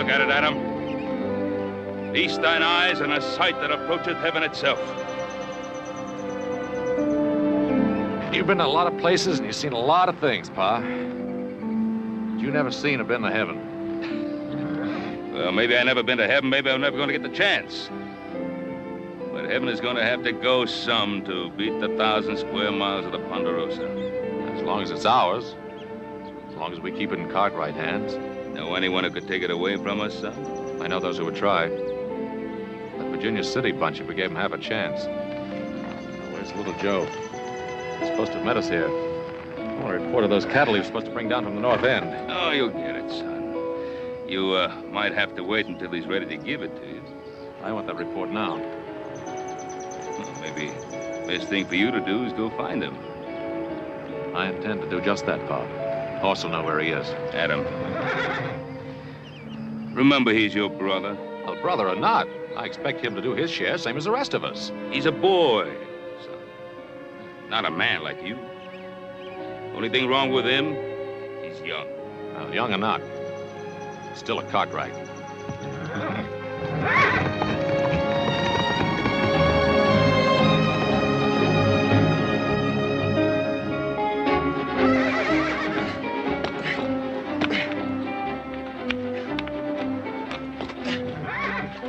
Look at it, Adam. Feast thine eyes on a sight that approacheth heaven itself. You've been to a lot of places and you've seen a lot of things, Pa. But you never seen or been to heaven. Well, maybe I never been to heaven. Maybe I'm never going to get the chance. But heaven is going to have to go some to beat the 1,000 square miles of the Ponderosa. As long as it's ours. As long as we keep it in Cartwright hands. Know anyone who could take it away from us, son? I know those who would try. That Virginia City bunch, if we gave them half a chance. Where's little Joe? He's supposed to have met us here. I want a report of those cattle he was supposed to bring down from the north end. Oh, you'll get it, son. You might have to wait until he's ready to give it to you. I want that report now. Well, maybe the best thing for you to do is go find him. I intend to do just that, Pa. Horse will know where he is. Adam. Remember, he's your brother. Well, brother or not, I expect him to do his share, same as the rest of us. He's a boy, son. Not a man like you. Only thing wrong with him, he's young. Well, young or not, still a Cartwright.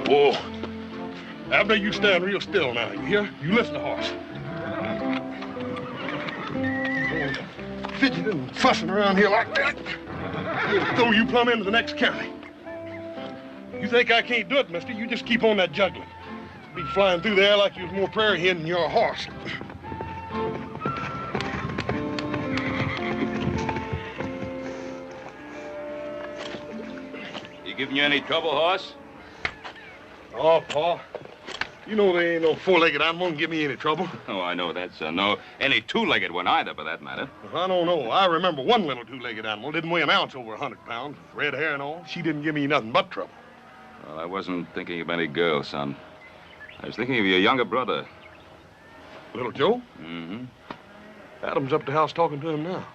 Whoa. Abner, you stand real still now, you hear? You listen to horse. Fidgeting and fussing around here like that. He'll throw you plumb into the next county. You think I can't do it, mister? You just keep on that juggling. Be flying through the air like you was more prairie hen than you're a horse. You giving you any trouble, horse? Oh, Pa. You know there ain't no four-legged animal can give me any trouble. Oh, I know that, son. No, any two-legged one either, for that matter. Well, I don't know. I remember one little two-legged animal didn't weigh an ounce over 100 pounds, with red hair and all. She didn't give me nothing but trouble. Well, I wasn't thinking of any girl, son. I was thinking of your younger brother. Little Joe? Mm-hmm. Adam's up the house talking to him now.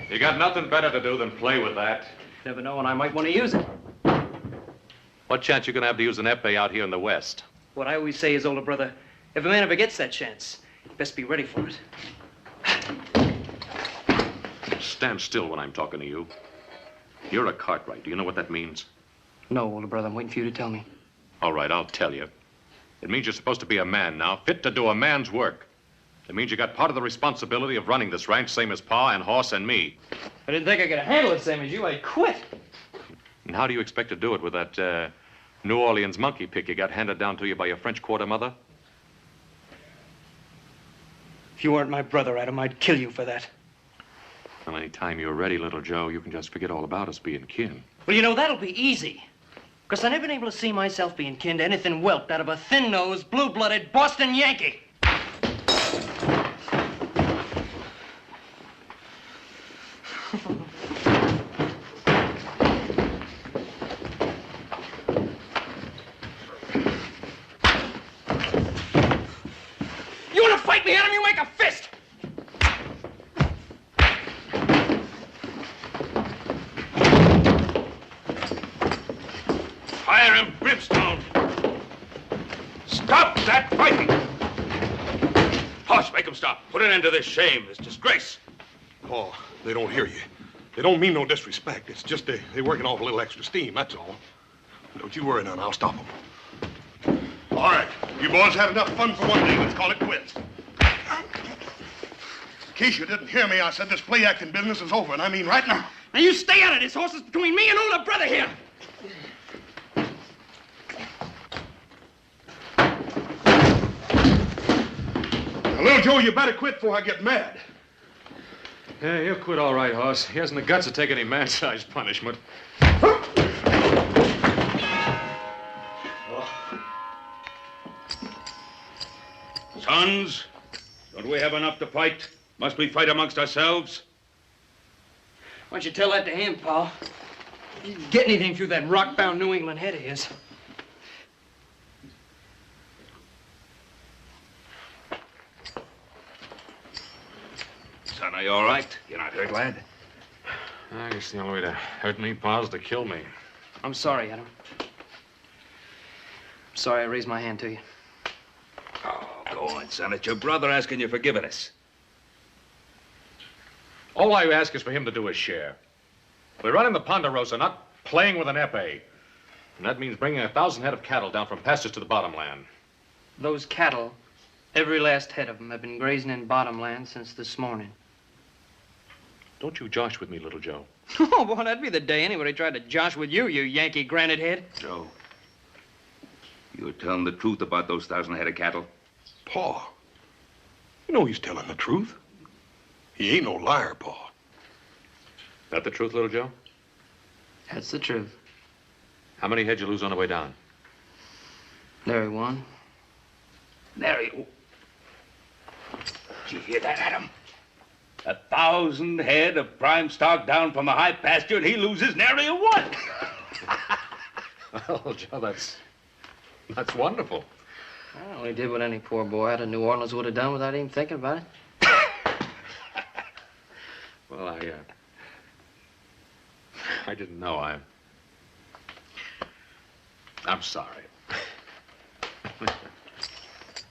You got nothing better to do than play with that. Never know when I might want to use it. What chance you gonna have to use an epee out here in the West? What I always say is, older brother, if a man ever gets that chance, you best be ready for it. Stand still when I'm talking to you. You're a Cartwright. Do you know what that means? No, older brother, I'm waiting for you to tell me. All right, I'll tell you. It means you're supposed to be a man now, fit to do a man's work. It means you got part of the responsibility of running this ranch, same as Pa and Horse and me. I didn't think I could handle it same as you. I'd quit. And how do you expect to do it with that New Orleans monkey pick you got handed down to you by your French quarter mother? If you weren't my brother, Adam, I'd kill you for that. Well, any time you're ready, little Joe, you can just forget all about us being kin. Well, you know, that'll be easy. Because I've never been able to see myself being kin to anything whelped out of a thin-nosed, blue-blooded Boston Yankee. You want to fight me, Adam? You make a fist! Fire him, brimstone! Stop that fighting! Horse, make him stop. Put an end to this shame, this disgrace. Paul, they don't hear you. They don't mean no disrespect. It's just they're working off a little extra steam, that's all. Don't you worry none. I'll stop them. All right. You boys had enough fun for one day. Let's call it quits. In case you didn't hear me, I said this play-acting business is over, and I mean right now. Now, you stay out of this. Horse is between me and older brother here. Now, little Joe, you better quit before I get mad. Yeah, he'll quit all right, Hoss. He hasn't the guts to take any man-sized punishment. Sons, don't we have enough to fight? Must we fight amongst ourselves? Why don't you tell that to him, Paul? Get anything through that rock-bound New England head of his. Son, are you all right? You're not hurt, lad? I guess the only way to hurt me, Pa, is to kill me. I'm sorry, Adam. Sorry I raised my hand to you. Oh, go on, son. It's your brother asking your forgiveness. All I ask is for him to do his share. We're running the Ponderosa, not playing with an epee. And that means bringing 1,000 head of cattle down from pastures to the bottomland. Those cattle, every last head of them, have been grazing in bottomland since this morning. Don't you josh with me, little Joe. Oh, boy, that'd be the day anybody tried to josh with you, you Yankee granite head. Joe, you're telling the truth about those 1,000 head of cattle? Pa, you know he's telling the truth. He ain't no liar, Pa. That the truth, little Joe? That's the truth. How many head you lose on the way down? Nary one. Nary. Did you hear that, Adam? 1,000 head of prime stock down from the high pasture, and he loses nary a one. Well, Joe, that's wonderful. I only did what any poor boy out of New Orleans would have done without even thinking about it. Well, I didn't know. I'm sorry.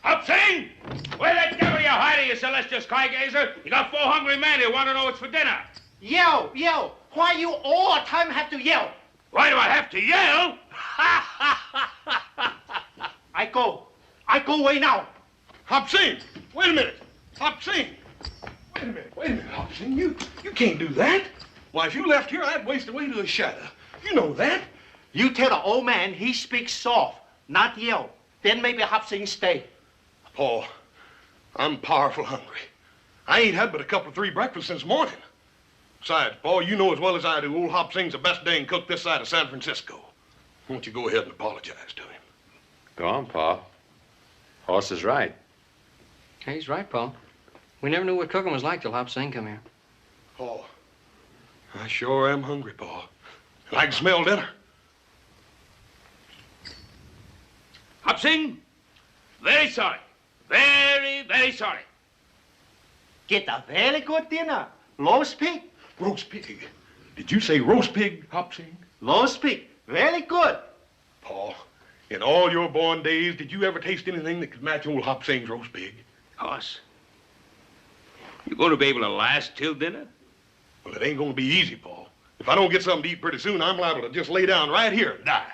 Hop-Sing! Where the devil are you hiding, you celestial sky-gazer? You got 4 hungry men who want to know what's for dinner. Yell, yell. Why you all the time have to yell? Why do I have to yell? I go away now. Hop-Sing, wait a minute. Hop-Sing. Wait a minute, Hop-Sing. You can't do that. Why, if you left here, I'd waste away to a shadow. You know that. You tell the old man he speaks soft, not yell. Then maybe Hop-Sing stay. Paul, I'm powerful hungry. I ain't had but a couple of 3 breakfasts since morning. Besides, Paul, you know as well as I do, old Hop-Sing's the best dang cook this side of San Francisco. Won't you go ahead and apologize to him? Go on, Pa. Horse is right. He's right, Pa. We never knew what cooking was like till Hop-Sing come here. Paul, I sure am hungry, Paul. And I can smell dinner. Hop-Sing, very sorry. Very, very sorry. Get a very good dinner. Roast pig. Roast pig. Did you say roast pig, Hop-Sing? Roast pig. Very good. Paul, in all your born days, did you ever taste anything that could match old Hop-Sing's roast pig? Hoss, you going to be able to last till dinner? Well, it ain't going to be easy, Paul. If I don't get something to eat pretty soon, I'm liable to just lay down right here and die.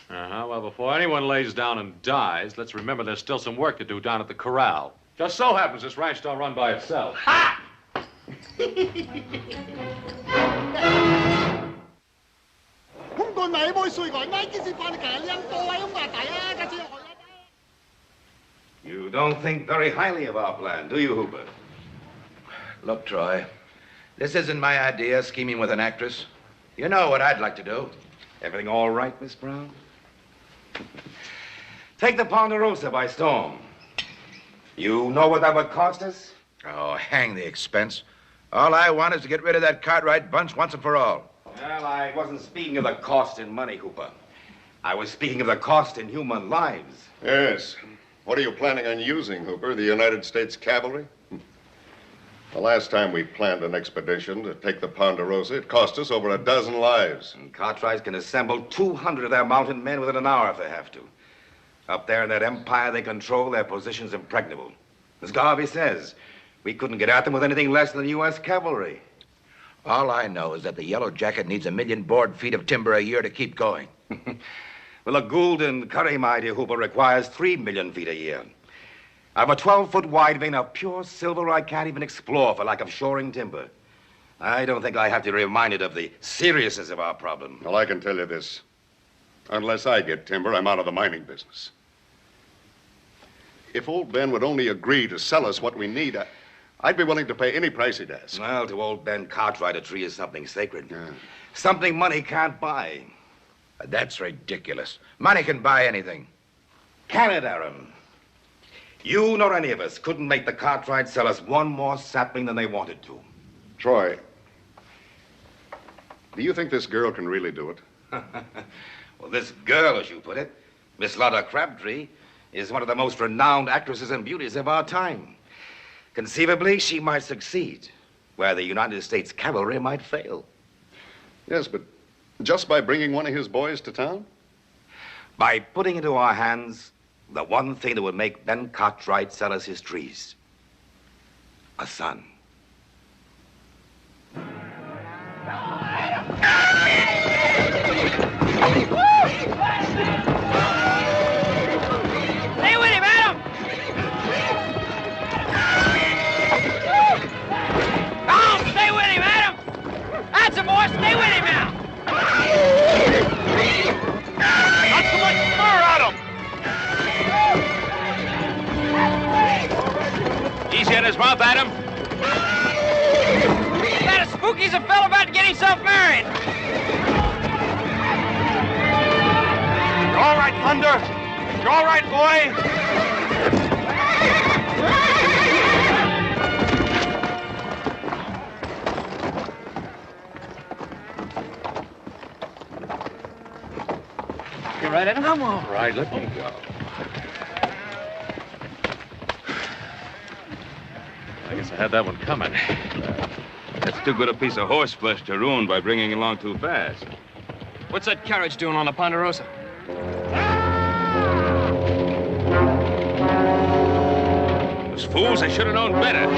Well, before anyone lays down and dies, let's remember there's still some work to do down at the corral. Just so happens this ranch don't run by itself. Ha! You don't think very highly of our plan, do you, Hooper? Look, Troy, this isn't my idea, scheming with an actress. You know what I'd like to do. Everything all right, Miss Brown? Take the Ponderosa by storm. You know what that would cost us? Oh, hang the expense. All I want is to get rid of that Cartwright bunch once and for all. Well, I wasn't speaking of the cost in money, Hooper. I was speaking of the cost in human lives. Yes. What are you planning on using, Hooper? The United States Cavalry? The last time we planned an expedition to take the Ponderosa, it cost us over 12 lives. And Cartwrights can assemble 200 of their mounted men within an hour if they have to. Up there in that empire they control, their position's impregnable. As Garvey says, we couldn't get at them with anything less than the U.S. cavalry. All I know is that the Yellow Jacket needs 1 million board feet of timber a year to keep going. Well, a Gould and Curry, my dear Hooper, requires 3 million feet a year. I have a 12-foot wide vein of pure silver I can't even explore for lack of shoring timber. I don't think I have to be reminded of the seriousness of our problem. Well, I can tell you this. Unless I get timber, I'm out of the mining business. If old Ben would only agree to sell us what we need, I'd be willing to pay any price he'd ask. Well, to old Ben Cartwright, a tree is something sacred. Yeah. Something money can't buy. That's ridiculous. Money can buy anything. Can it, Aaron? You nor any of us couldn't make the Cartwrights sell us one more sapling than they wanted to. Troy, Do you think this girl can really do it? Well, this girl, as you put it, Miss Lotta Crabtree, is one of the most renowned actresses and beauties of our time. Conceivably, she might succeed, where the United States cavalry might fail. Yes, but just by bringing one of his boys to town? By putting into our hands the one thing that would make Ben Cartwright sell us his trees. A son. Stay with him, Adam! Come, stay with him, Adam! That's a boy, stay with him now! Not so much fur at him! Easy on his mouth, Adam. That a spooky's a fellow about to get himself married! You all right, Thunder? You all right, boy? You right, Adam? I'm all right. Let me go. I guess I had that one coming. That's too good a piece of horse flesh to ruin by bringing it along too fast. What's that carriage doing on the Ponderosa? Those fools, they should have known better.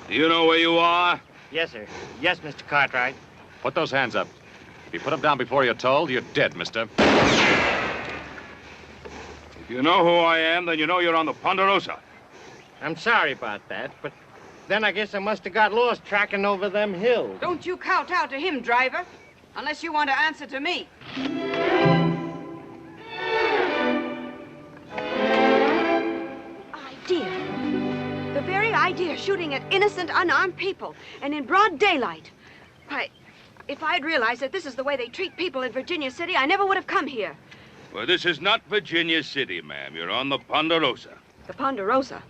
Do you know where you are? Yes, sir. Yes, Mr. Cartwright. Put those hands up. If you put them down before you're told, you're dead, mister. If you know who I am, then you know you're on the Ponderosa. I'm sorry about that, but then I guess I must have got lost tracking over them hills. Don't you kowtow to him, driver, unless you want to answer to me. Idea. The very idea of shooting at innocent, unarmed people, and in broad daylight. Why, if I'd realized that this is the way they treat people in Virginia City, I never would have come here. Well, this is not Virginia City, ma'am. You're on the Ponderosa. The Ponderosa?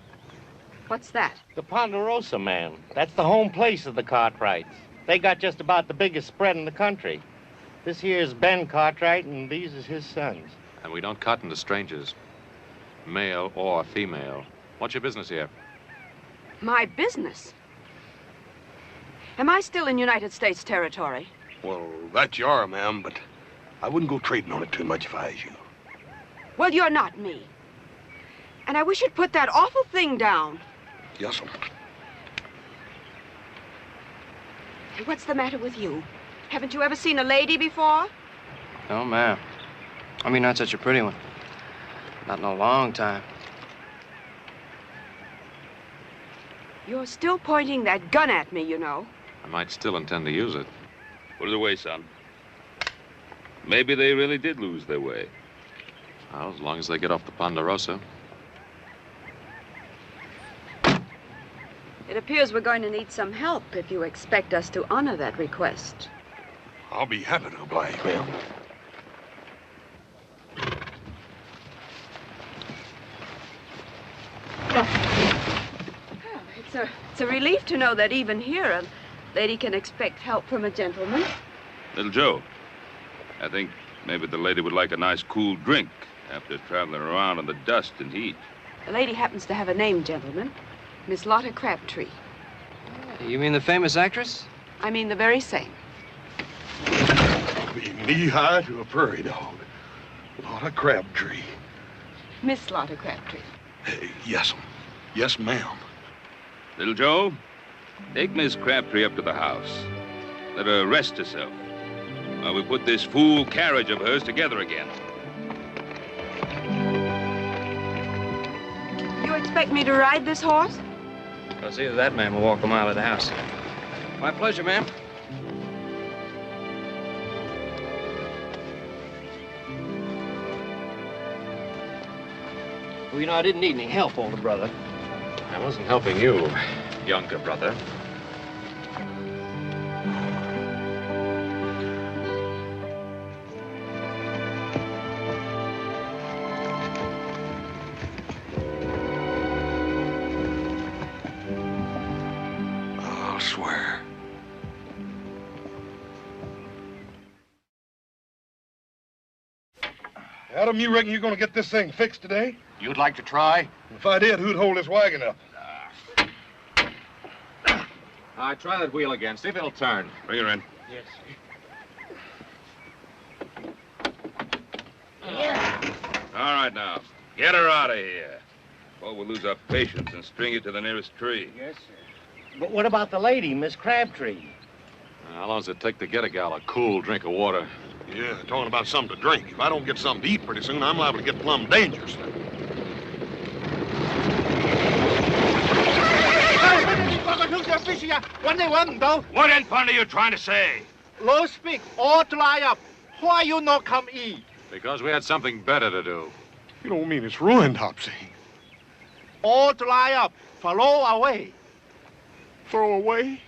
What's that? The Ponderosa, man. That's the home place of the Cartwrights. They got just about the biggest spread in the country. This here is Ben Cartwright, and these is his sons. And we don't cotton to strangers, male or female. What's your business here? My business? Am I still in United States territory? Well, that you are, ma'am, but I wouldn't go trading on it too much if I was you. Well, you're not me. And I wish you'd put that awful thing down. Yes, ma'am. Hey, what's the matter with you? Haven't you ever seen a lady before? No, ma'am. I mean, not such a pretty one. Not in a long time. You're still pointing that gun at me, you know. I might still intend to use it. Put it away, son. Maybe they really did lose their way. Well, as long as they get off the Ponderosa. It appears we're going to need some help if you expect us to honor that request. I'll be happy to oblige, ma'am. It's a relief to know that even here a lady can expect help from a gentleman. Little Joe, I think maybe the lady would like a nice cool drink after traveling around in the dust and heat. The lady happens to have a name, gentlemen. Miss Lotta Crabtree. You mean the famous actress? I mean the very same. Be knee-high to a prairie dog. Lotta Crabtree. Miss Lotta Crabtree. Hey, yes, yes, ma'am. Little Joe, take Miss Crabtree up to the house. Let her rest herself while we put this fool carriage of hers together again. You expect me to ride this horse? I'll see that man will walk a mile of the house. My pleasure, ma'am. Well, you know, I didn't need any help, older brother. I wasn't helping you, younger brother. I'll swear. Adam, you reckon you're going to get this thing fixed today? You'd like to try? If I did, who'd hold this wagon up? Try that wheel again. See if it'll turn. Bring her in. Yes. All right, now. Get her out of here. Or we'll lose our patience and string you to the nearest tree. Yes, sir. But what about the lady, Miss Crabtree? How long does it take to get a gal a cool drink of water? Yeah, talking about something to drink. If I don't get something to eat pretty soon, I'm liable to get plumb dangerous. What in fun are you trying to say? Low speak, all dry up. Why you not come eat? Because we had something better to do. You don't mean it's ruined, Hopsy. All dry up, follow away. Throw away?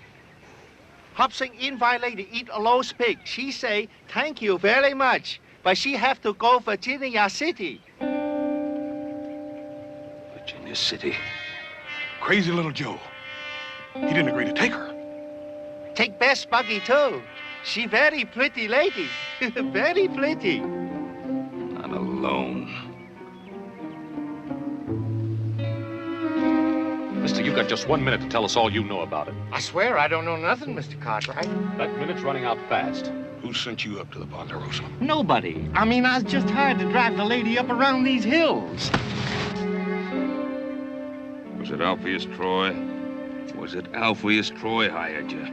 Hopsing invite lady eat a low speak. She say, thank you very much, but she have to go Virginia City. Virginia City. Crazy little Joe. He didn't agree to take her. Take Bess Buggy too. She very pretty lady. Very pretty. Not alone. Mister, you've got just 1 minute to tell us all you know about it. I swear I don't know nothing, Mr. Cartwright. That minute's running out fast. Who sent you up to the Ponderosa? Nobody. I mean, I was just hired to drive the lady up around these hills. Was it Alpheus Troy? Was it Alpheus Troy hired you?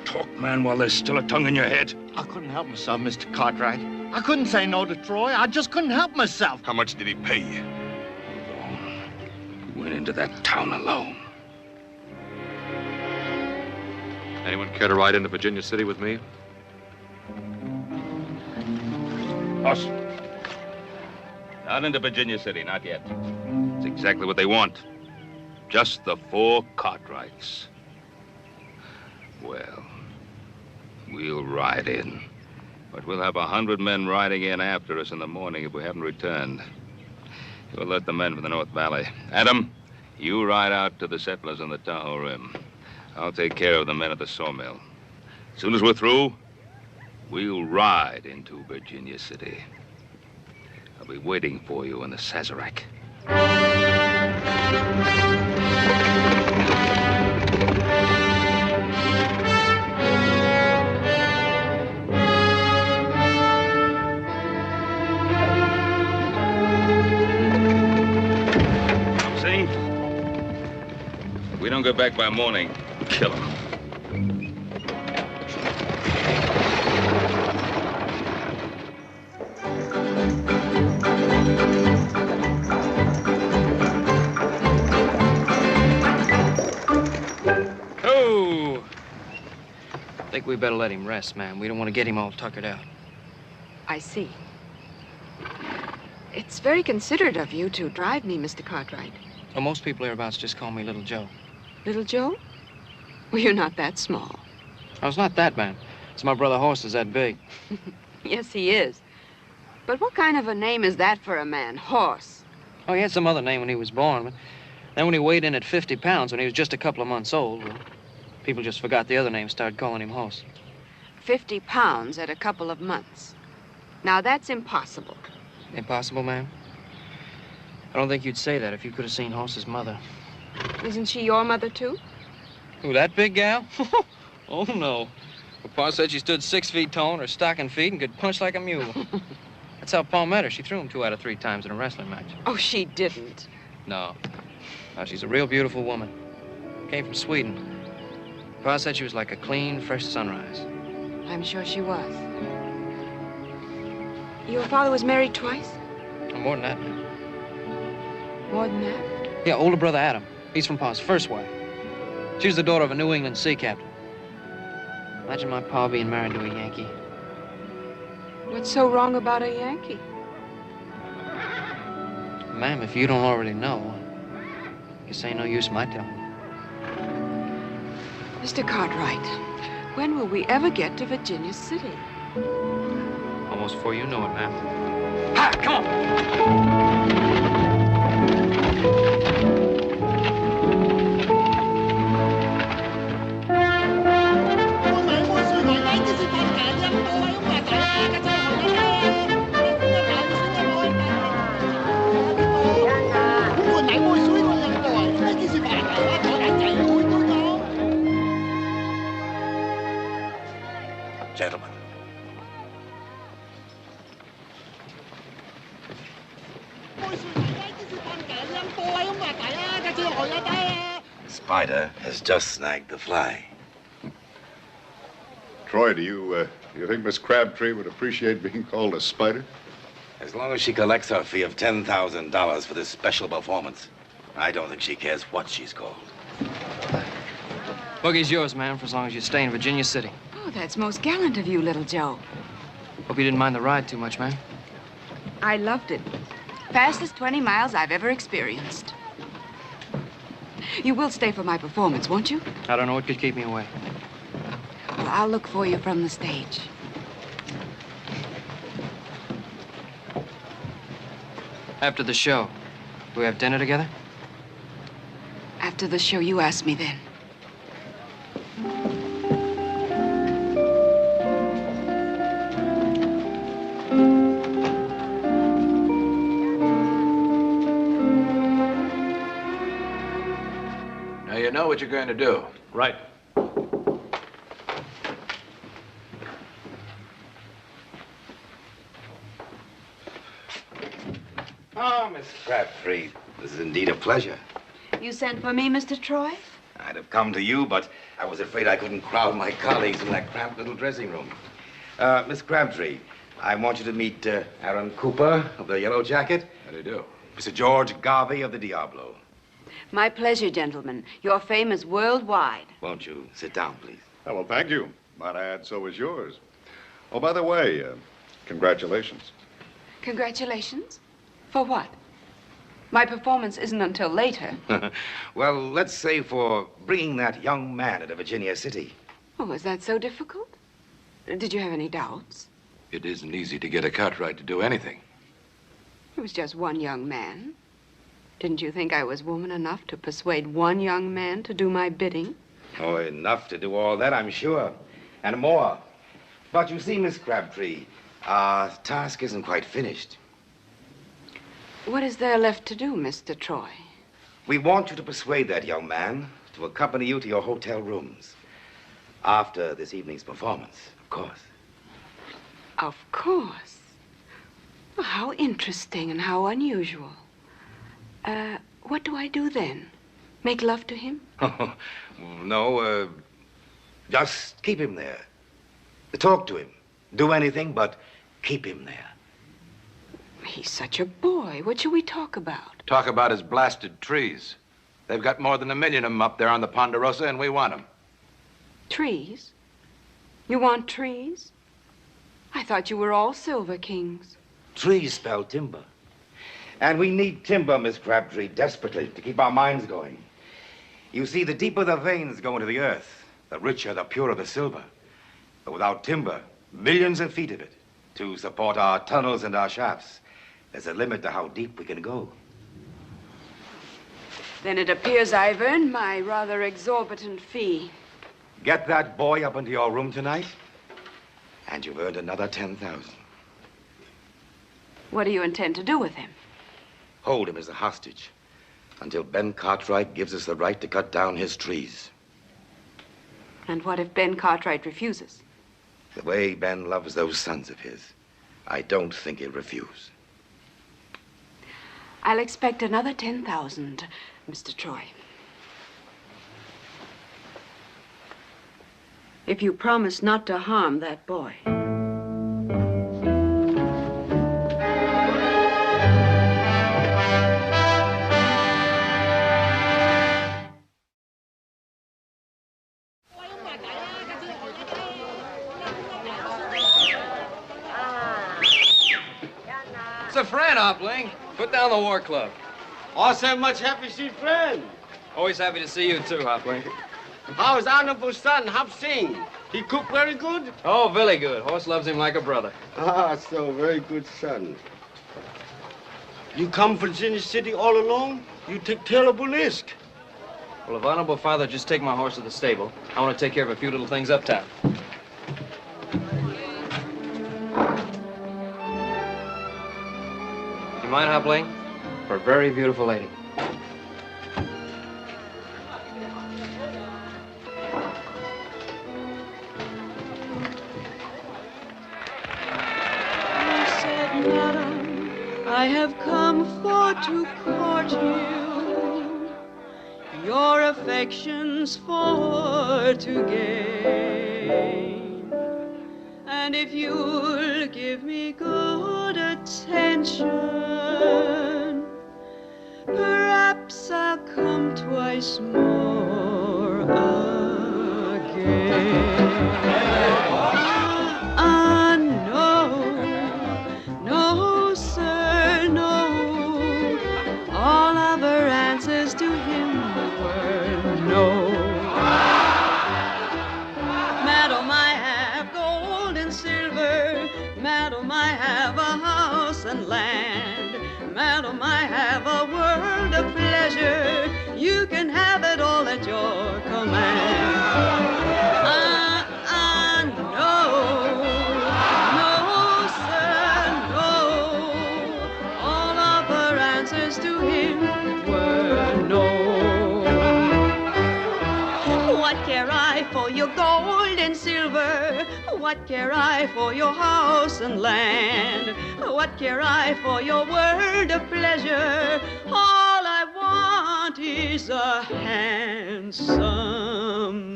Talk, man, while there's still a tongue in your head. I couldn't help myself, Mr. Cartwright. I couldn't say no to Troy. I just couldn't help myself. How much did he pay you? You went into that town alone. Anyone care to ride into Virginia City with me? Us. Not into Virginia City, not yet. It's exactly what they want. Just the 4 Cartwrights. Well, we'll ride in. But we'll have 100 men riding in after us in the morning if we haven't returned. We'll let the men from the North Valley. Adam, you ride out to the settlers on the Tahoe Rim. I'll take care of the men at the sawmill. As soon as we're through, we'll ride into Virginia City. I'll be waiting for you in the Sazerac. If we don't get back by morning, kill him. Oh! I think we better let him rest, ma'am. We don't want to get him all tuckered out. I see. It's very considerate of you to drive me, Mr. Cartwright. Well, most people hereabouts just call me Little Joe. Little Joe? Well, you're not that small. I was not that, ma'am. It's my brother Horse is that big. Yes, he is. But what kind of a name is that for a man? Horse. Oh, he had some other name when he was born, but then when he weighed in at 50 pounds, when he was just a couple of months old, well, people just forgot the other name and started calling him Horse. 50 pounds at a couple of months. Now, that's impossible. Impossible, ma'am? I don't think you'd say that if you could have seen Horse's mother. Isn't she your mother, too? Who, that big gal? Oh, no. Well, Pa said she stood 6 feet tall on her stocking feet and could punch like a mule. That's how Pa met her. She threw him 2 out of 3 times in a wrestling match. Oh, she didn't. No. No, she's a real beautiful woman. Came from Sweden. Pa said she was like a clean, fresh sunrise. I'm sure she was. Your father was married twice? Oh, more than that, ma'am. More than that? Yeah, older brother Adam. He's from Pa's first wife. She was the daughter of a New England sea captain. Imagine my pa being married to a Yankee. What's so wrong about a Yankee? Ma'am, if you don't already know, guess ain't no use my telling you. Mr. Cartwright, when will we ever get to Virginia City? Almost before you know it, ma'am. Ha! Come on! Gentlemen. The spider has just snagged the fly. Troy, do you think Miss Crabtree would appreciate being called a spider? As long as she collects her fee of $10,000 for this special performance, I don't think she cares what she's called. Boogie's yours, ma'am, for as long as you stay in Virginia City. Oh, that's most gallant of you, little Joe. Hope you didn't mind the ride too much, ma'am. I loved it. Fastest 20 miles I've ever experienced. You will stay for my performance, won't you? I don't know what could keep me away. Well, I'll look for you from the stage. After the show, do we have dinner together? After the show, you ask me then. Now you know what you're going to do. Right. Oh, Miss Crabtree, this is indeed a pleasure. You sent for me, Mr. Troy? I'd have come to you, but I was afraid I couldn't crowd my colleagues in that cramped little dressing room. Miss Crabtree, I want you to meet Aaron Cooper of the Yellow Jacket. How do you do? Mr. George Garvey of the Diablo. My pleasure, gentlemen. Your fame is worldwide. Won't you sit down, please? Oh, well, thank you. Might I add, so is yours. Oh, by the way, congratulations. Congratulations? For what? My performance isn't until later. Well, let's say for bringing that young man into Virginia City. Oh, is that so difficult? Did you have any doubts? It isn't easy to get a Cartwright to do anything. It was just one young man. Didn't you think I was woman enough to persuade one young man to do my bidding? Oh, enough to do all that, I'm sure. And more. But you see, Miss Crabtree, our task isn't quite finished. What is there left to do, Mr. Troy? We want you to persuade that young man to accompany you to your hotel rooms. After this evening's performance, of course. Of course. Well, how interesting and how unusual. What do I do then? Make love to him? No, just keep him there. Talk to him. Do anything but keep him there. He's such a boy. What shall we talk about? Talk about his blasted trees. They've got more than 1 million of them up there on the Ponderosa, and we want them. Trees? You want trees? I thought you were all Silver Kings. Trees spell timber. And we need timber, Miss Crabtree, desperately, to keep our minds going. You see, the deeper the veins go into the earth, the richer, the purer the silver. But without timber, millions of feet of it, to support our tunnels and our shafts, there's a limit to how deep we can go. Then it appears I've earned my rather exorbitant fee. Get that boy up into your room tonight, And you've earned another 10,000. What do you intend to do with him? Hold him as a hostage until Ben Cartwright gives us the right to cut down his trees. And what if Ben Cartwright refuses? The way Ben loves those sons of his, I don't think he'll refuse. I'll expect another 10,000, Mr. Troy. If you promise not to harm that boy. It's a friend, Hopling. Put down the war club. Also much happy to see friend. Always happy to see you too, Hopling. How's honorable son, Hop Sing? He cook very good? Oh, very good. Horse loves him like a brother. Ah, so very good son. You come from Virginia City all alone? You take terrible risk. Well, if honorable father just take my horse to the stable, I want to take care of a few little things uptown. You mind, Hopling? For a very beautiful lady. I have come for to court you, your affections for to gain. And if you'll give me good attention, perhaps I'll come twice more again. Land. Madam, I have a world of pleasure. You can have it all at your command. No, sir, no. All of her answers to him were no. What care I for your gold and silver? What care I for your house and land? What care I for your word of pleasure? All I want is a handsome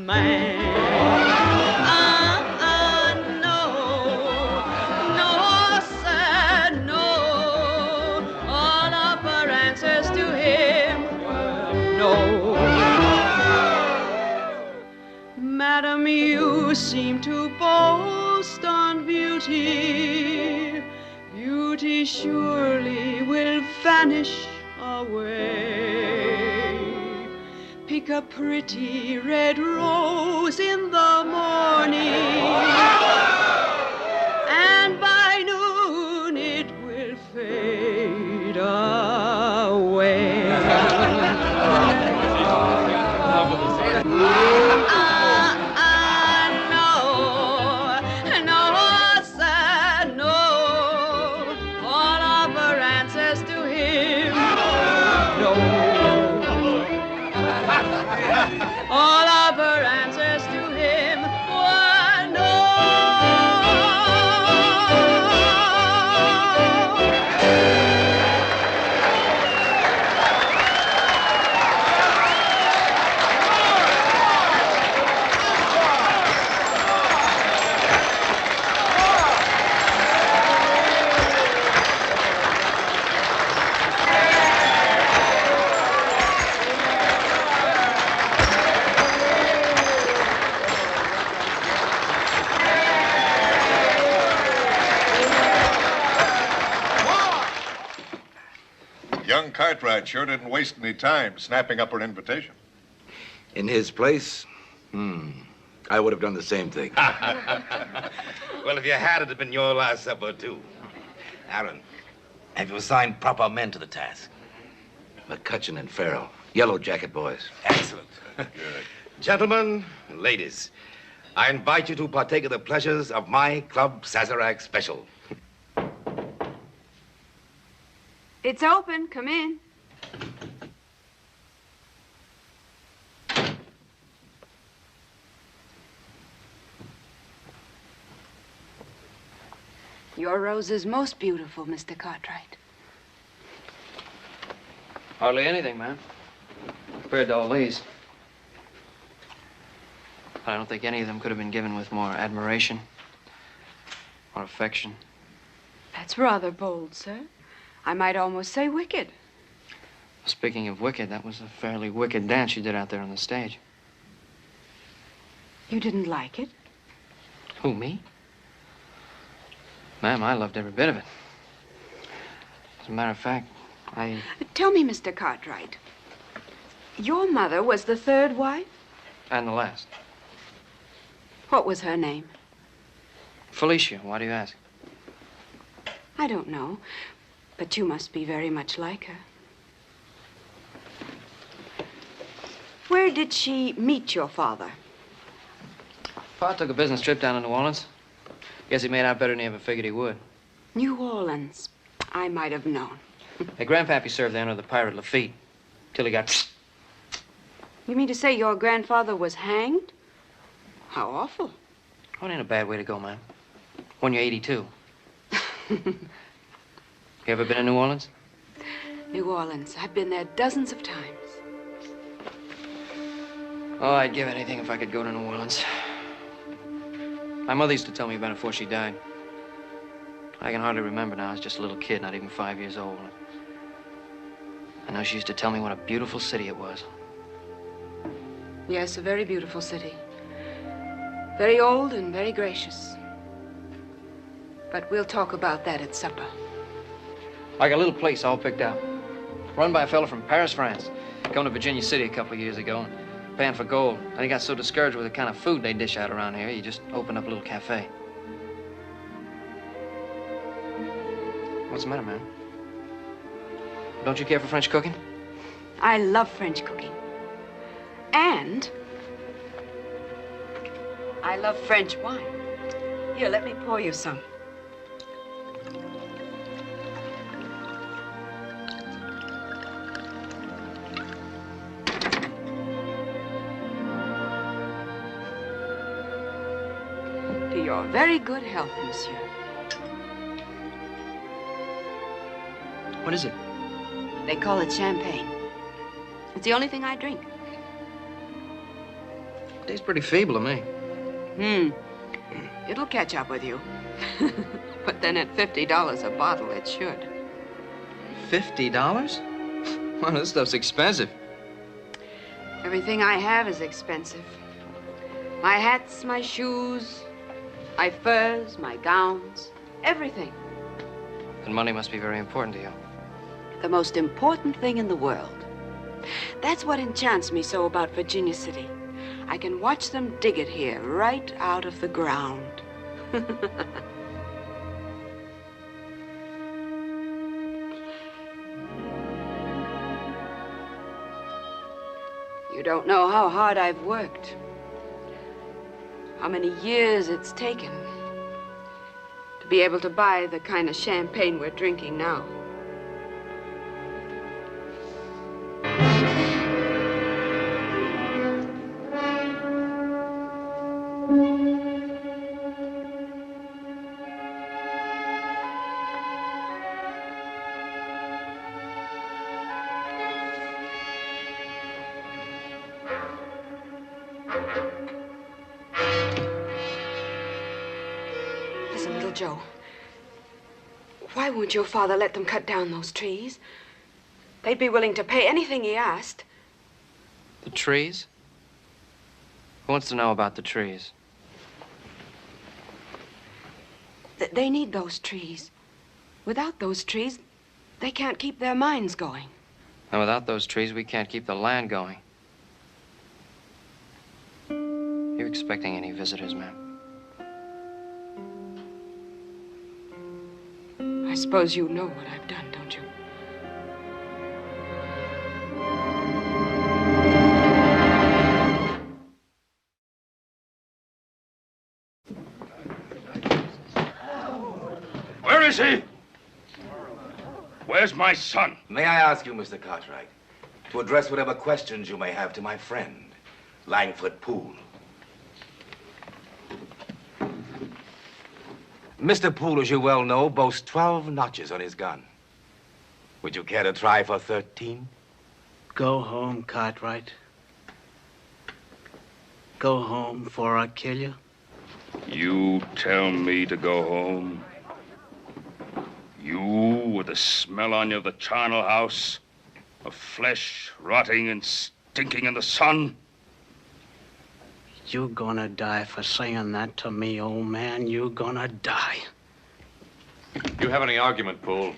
man. No, sir, no. All of her answers to him were no. Madam, you seem to boast on beauty. Beauty surely will vanish away. Pick a pretty red rose in the morning, and by noon it will fade away. All of her answers to him were no. Young Cartwright sure didn't waste any time snapping up her invitation. In his place, I would have done the same thing. Well, if you had, it'd have been your last supper, too. Aaron, have you assigned proper men to the task? McCutcheon and Farrell, Yellow Jacket boys. Excellent. Good. Gentlemen, ladies, I invite you to partake of the pleasures of my Club Sazerac special. It's open. Come in. Your rose is most beautiful, Mr. Cartwright. Hardly anything, ma'am, compared to all these. I don't think any of them could have been given with more admiration or affection. That's rather bold, sir. I might almost say wicked. Speaking of wicked, that was a fairly wicked dance you did out there on the stage. You didn't like it? Who, me? Ma'am, I loved every bit of it. As a matter of fact, Tell me, Mr. Cartwright, your mother was the third wife? And the last. What was her name? Felicia, why do you ask? I don't know, but you must be very much like her. Where did she meet your father? Pa took a business trip down to New Orleans. Guess he made out better than he ever figured he would. New Orleans. I might have known. Hey, Grandpappy served there under the pirate Lafitte, till he got... You mean to say your grandfather was hanged? How awful. Oh, it ain't a bad way to go, ma'am. When you're 82. You ever been in New Orleans? New Orleans. I've been there dozens of times. Oh, I'd give anything if I could go to New Orleans. My mother used to tell me about it before she died. I can hardly remember now. I was just a little kid, not even 5 years old. I know she used to tell me what a beautiful city it was. Yes, a very beautiful city. Very old and very gracious. But we'll talk about that at supper. I got a little place all picked out. Run by a fellow from Paris, France. Come to Virginia City a couple of years ago and paying for gold. And he got so discouraged with the kind of food they dish out around here, he just opened up a little cafe. What's the matter, man? Don't you care for French cooking? I love French cooking. And I love French wine. Here, let me pour you some. To your very good health, monsieur. What is it? They call it champagne. It's the only thing I drink. Tastes pretty feeble to me. It'll catch up with you. But then at $50 a bottle, it should. $50? Well, this stuff's expensive. Everything I have is expensive. My hats, my shoes, my furs, my gowns, everything. And money must be very important to you. The most important thing in the world. That's what enchants me so about Virginia City. I can watch them dig it here, right out of the ground. You don't know how hard I've worked. How many years it's taken to be able to buy the kind of champagne we're drinking now. Listen, little Joe. Why won't your father let them cut down those trees? They'd be willing to pay anything he asked. The trees? Who wants to know about the trees? They need those trees. Without those trees, they can't keep their mines going. And without those trees, we can't keep the land going. You expecting any visitors, ma'am? I suppose you know what I've done, don't you? is he? Where's my son? May I ask you, Mr. Cartwright, to address whatever questions you may have to my friend, Langford Poole. Mr. Poole, as you well know, boasts 12 notches on his gun. Would you care to try for 13? Go home, Cartwright. Go home before I kill you. You tell me to go home? You, with the smell on you of the charnel house, of flesh rotting and stinking in the sun? You're gonna die for saying that to me, old man. You're gonna die. You have any argument, Poole?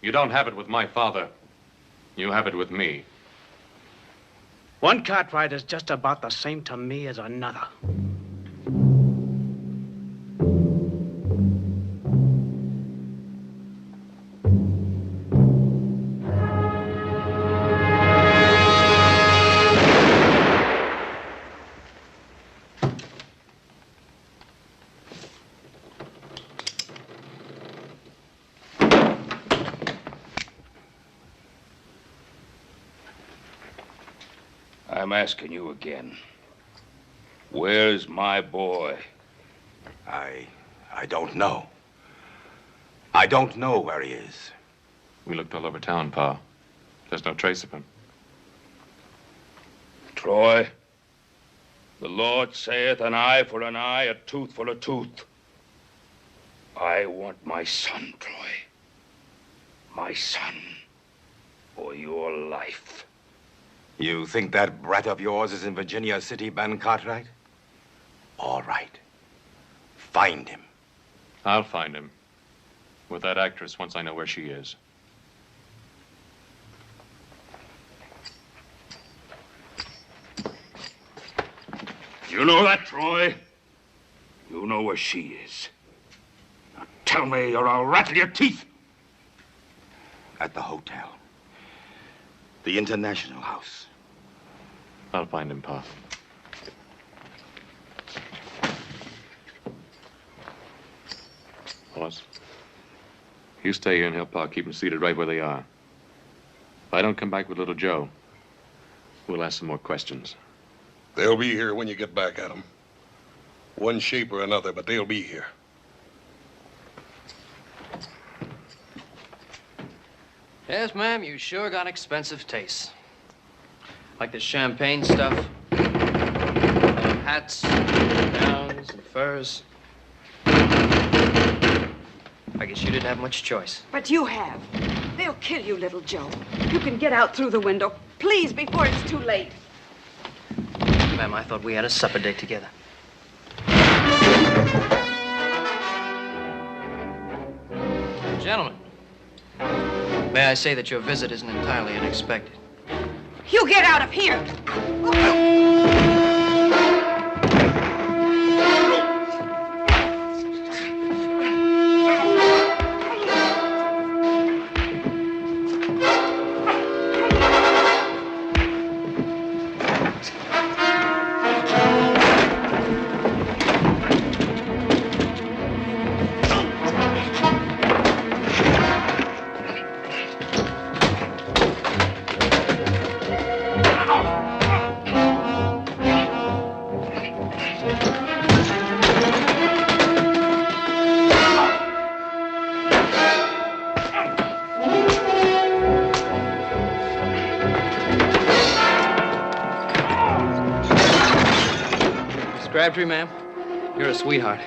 You don't have it with my father. You have it with me. One Cartwright is just about the same to me as another. I'm asking you again. Where's my boy? I don't know. I don't know where he is. We looked all over town, Pa. There's no trace of him. Troy, the Lord saith an eye for an eye, a tooth for a tooth. I want my son, Troy. My son, or your life. You think that brat of yours is in Virginia City, Ben Cartwright? All right. Find him. I'll find him. With that actress once I know where she is. You know that, Troy? You know where she is. Now tell me or I'll rattle your teeth. At the hotel. The International House. I'll find him, Pa. Wallace, you stay here and help Pa keep them seated right where they are. If I don't come back with little Joe, we'll ask some more questions. They'll be here when you get back at them. One shape or another, but they'll be here. Yes, ma'am, you sure got expensive tastes. Like the champagne stuff, hats, gowns, and furs. I guess you didn't have much choice. But you have. They'll kill you, little Joe. You can get out through the window, please, before it's too late. Ma'am, I thought we had a supper date together. Gentlemen, may I say that your visit isn't entirely unexpected. You get out of here! Crabtree, ma'am, you're a sweetheart.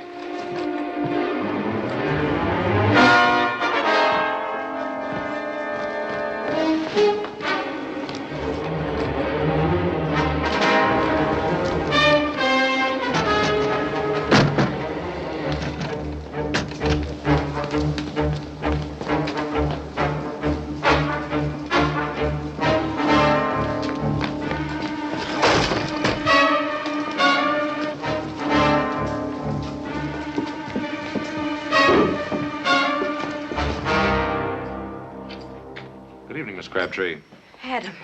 Crabtree. Adam.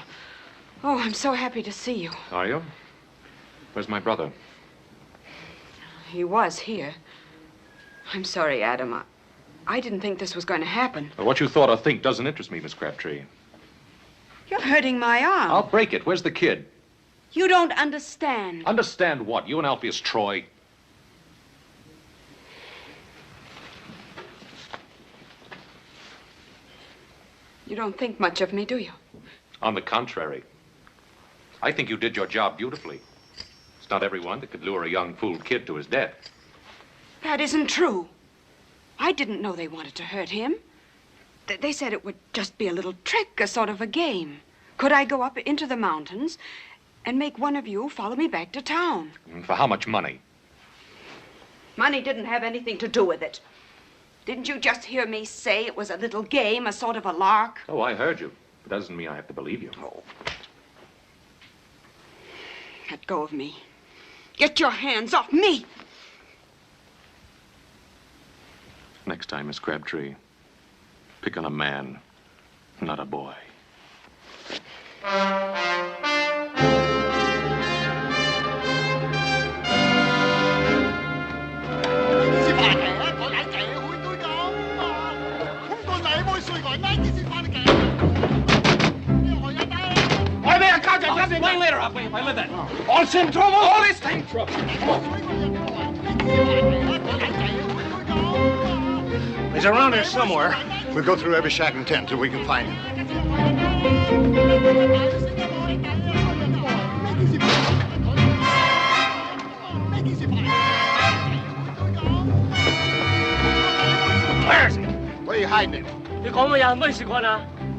Oh, I'm so happy to see you. Are you? Where's my brother? He was here. I'm sorry, Adam. I didn't think this was going to happen. Well, what you thought or think doesn't interest me, Miss Crabtree. You're hurting my arm. I'll break it. Where's the kid? You don't understand. Understand what? You and Alpheus Troy? You don't think much of me, do you? On the contrary. I think you did your job beautifully. It's not everyone that could lure a young fool kid to his death. That isn't true. I didn't know they wanted to hurt him. They said it would just be a little trick, a sort of a game. Could I go up into the mountains and make one of you follow me back to town? For how much money? Money didn't have anything to do with it. Didn't you just hear me say it was a little game, a sort of a lark? Oh, I heard you. It doesn't mean I have to believe you. Oh. Let go of me. Get your hands off me! Next time, Miss Crabtree, pick on a man, not a boy. One later, I'll pay if I live that. All same trouble? All is same trouble. He's around here somewhere. We'll go through every shack and tent till we can find him. Where is he? Where are you hiding him?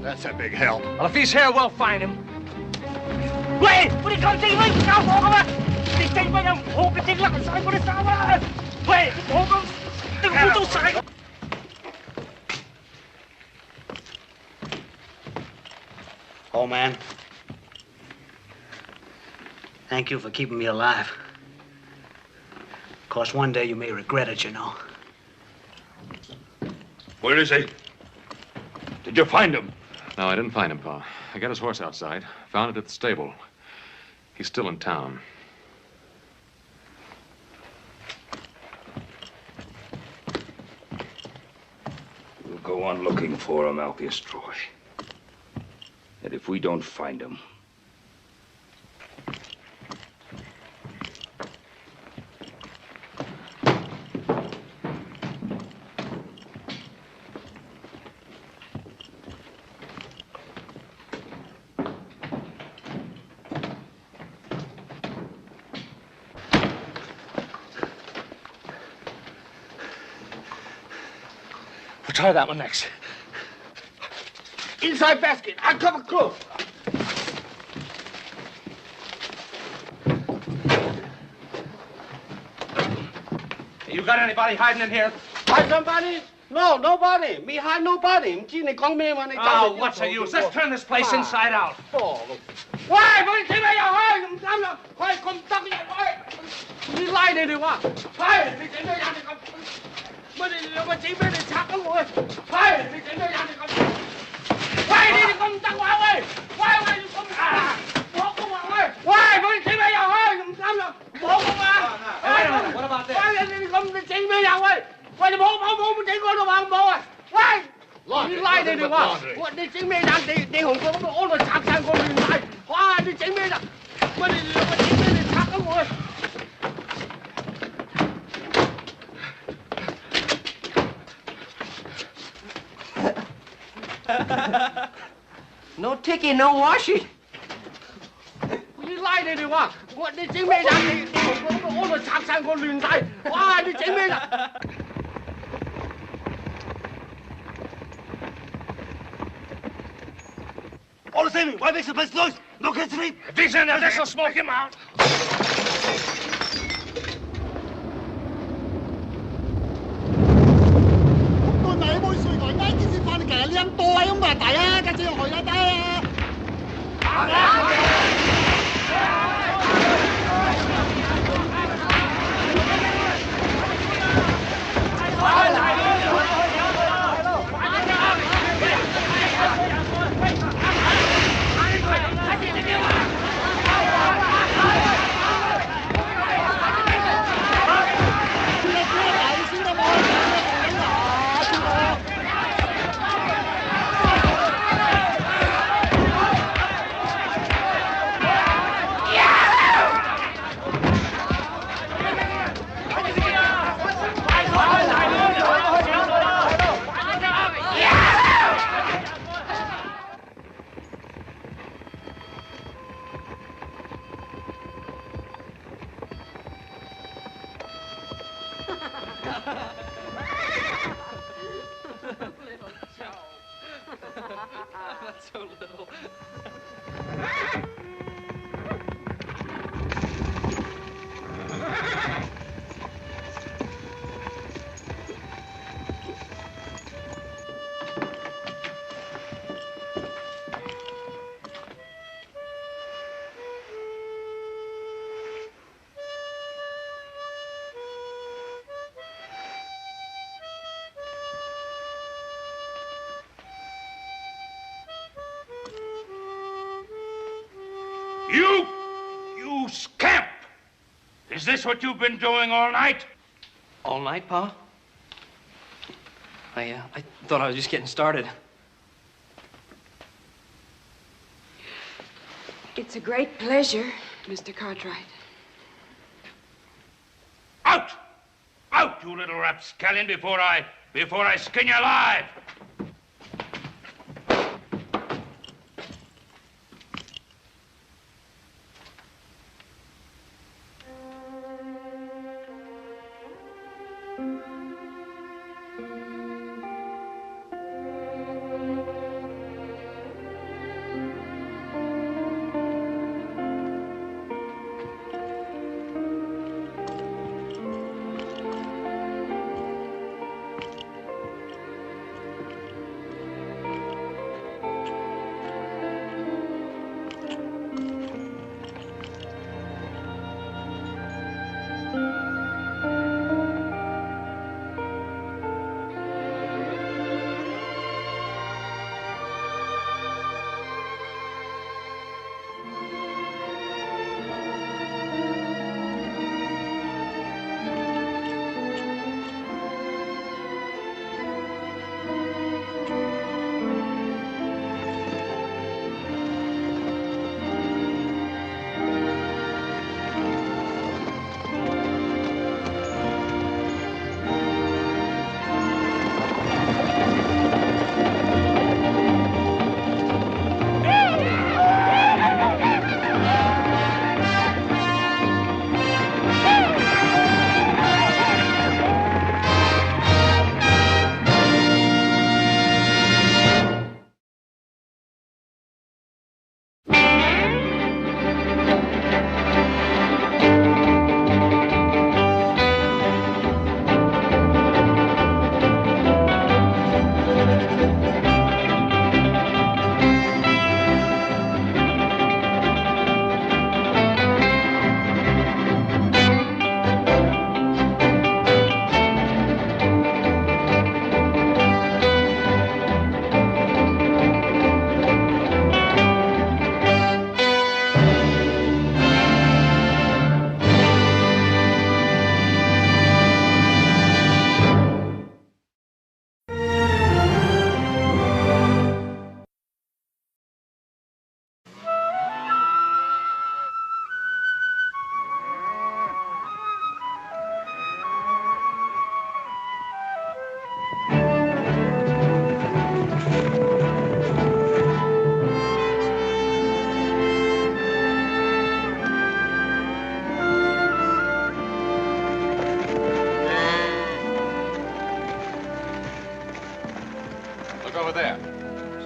That's a big help. Well, if he's here, we'll find him. 喂，我哋咁正威唔教我噶嘛？你整乜嘢唔好嘅整爛晒我啲衫啊！喂，我咁整污糟晒。Old man, thank you for keeping me alive. Of course, one day you may regret it, you know. Where is he? Did you find him? No, I didn't find him, Pa. I got his horse outside. Found it at the stable. He's still in town. We'll go on looking for him, Alpheus Troy. And if we don't find him, try that one next. Inside basket. I'll cover close. You got anybody hiding in here? Hide somebody? No, nobody. Me hide nobody. Oh, what's the use? Let's turn this place inside out.喂，佢整咩又開？唔啱啦，開咁得嘅喂！你拉你哋話，係你整咩人哋咁？乜你兩個整咩你拆咗我？係你整咩人哋咁？喂，你哋咁得話喂！喂，你咁啊！我咁話喂！喂，佢整咩又開？唔啱啦，冇咁啊！喂，你咁你整咩又喂？喂，你冇整過都話冇啊！喂！你拉你哋話，你整咩人？你紅過咁安度拆晒個亂晒，哇！你整咩人？乜你兩個整咩你拆咗我？ No ticket, no washing. 你拉你哋話，你整咩人？你紅過咁安度拆晒個亂晒，哇！你整咩人？ All the same, why makes the place noise? No kids sleep. If he's in there, this'll smoke him out. this what you've been doing all night? All night, Pa? I thought I was just getting started. It's a great pleasure, Mr. Cartwright. Out! Out, you little rapscallion, before I skin you alive!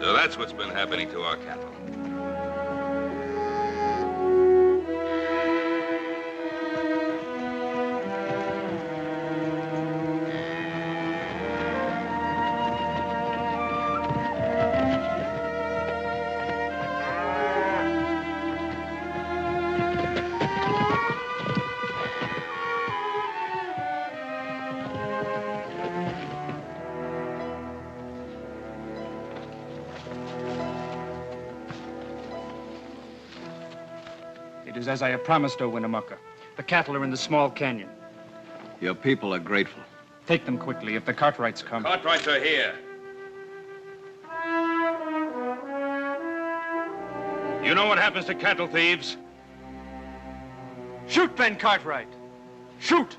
So that's what's been happening to our cattle. It is as I have promised, O Winnemucca. The cattle are in the small canyon. Your people are grateful. Take them quickly if the Cartwrights come. Cartwrights are here. You know what happens to cattle thieves? Shoot, Ben Cartwright! Shoot!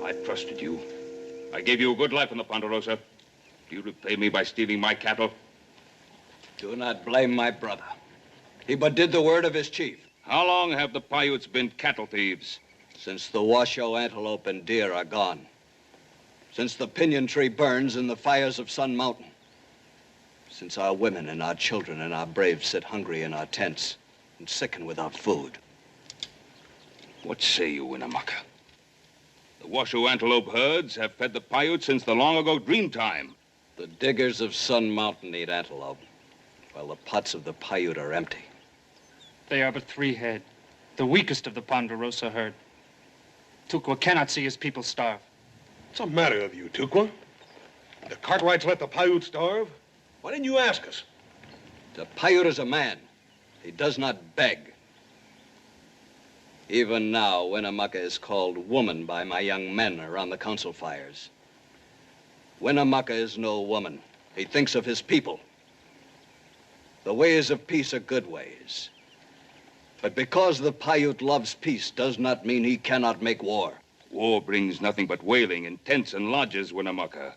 I trusted you. I gave you a good life on the Ponderosa. Do you repay me by stealing my cattle? Do not blame my brother. He but did the word of his chief. How long have the Paiutes been cattle thieves? Since the Washoe antelope and deer are gone. Since the pinyon tree burns in the fires of Sun Mountain. Since our women and our children and our braves sit hungry in our tents and sicken without food. What say you, Winnemucca? The Washoe antelope herds have fed the Paiutes since the long ago dream time. The diggers of Sun Mountain eat antelope, while the pots of the Paiute are empty. They are but 3 head, the weakest of the Ponderosa herd. Tukwa cannot see his people starve. What's the matter with you, Tukwa? The Cartwrights let the Paiute starve? Why didn't you ask us? The Paiute is a man. He does not beg. Even now, Winnemucca is called woman by my young men around the council fires. Winnemucca is no woman. He thinks of his people. The ways of peace are good ways. But because the Paiute loves peace does not mean he cannot make war. War brings nothing but wailing in tents and lodges, Winnemucca.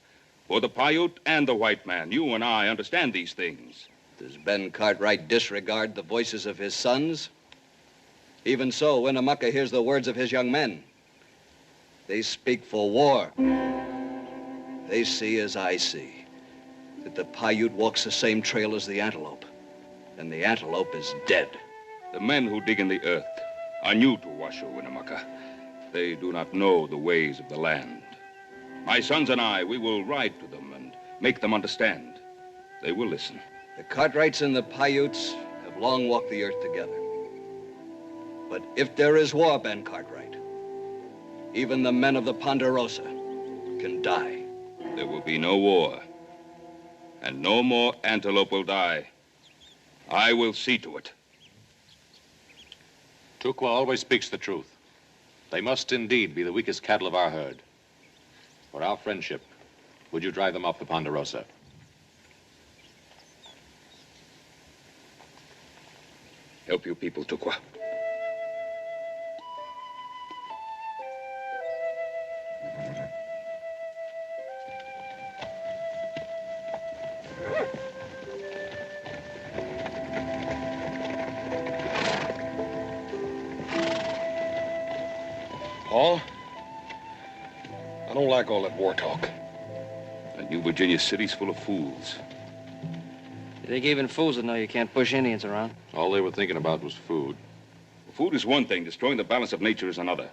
For the Paiute and the white man, you and I understand these things. Does Ben Cartwright disregard the voices of his sons? Even so, Winnemucca hears the words of his young men. They speak for war. They see as I see, that the Paiute walks the same trail as the antelope, and the antelope is dead. The men who dig in the earth are new to Washoe, Winnemucca. They do not know the ways of the land. My sons and I, we will ride to them and make them understand. They will listen. The Cartwrights and the Paiutes have long walked the earth together. But if there is war, Ben Cartwright, even the men of the Ponderosa can die. There will be no war, and no more antelope will die. I will see to it. Tukwa always speaks the truth. They must indeed be the weakest cattle of our herd. For our friendship, would you drive them off the Ponderosa? Help you people, Tukwa. Paul, I don't like all that war talk. That New Virginia city's full of fools. You think even fools would know you can't push Indians around? All they were thinking about was food. Food is one thing. Destroying the balance of nature is another.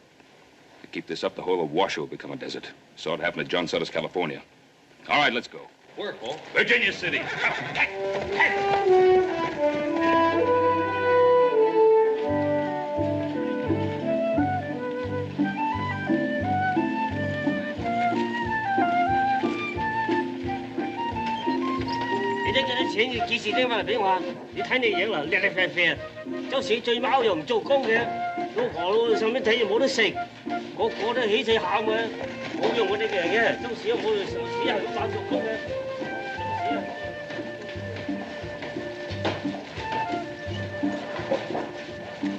To keep this up, the whole of Washoe will become a desert. Saw it happen at John Sutter's, California. All right, let's go. Where, Paul? Virginia City.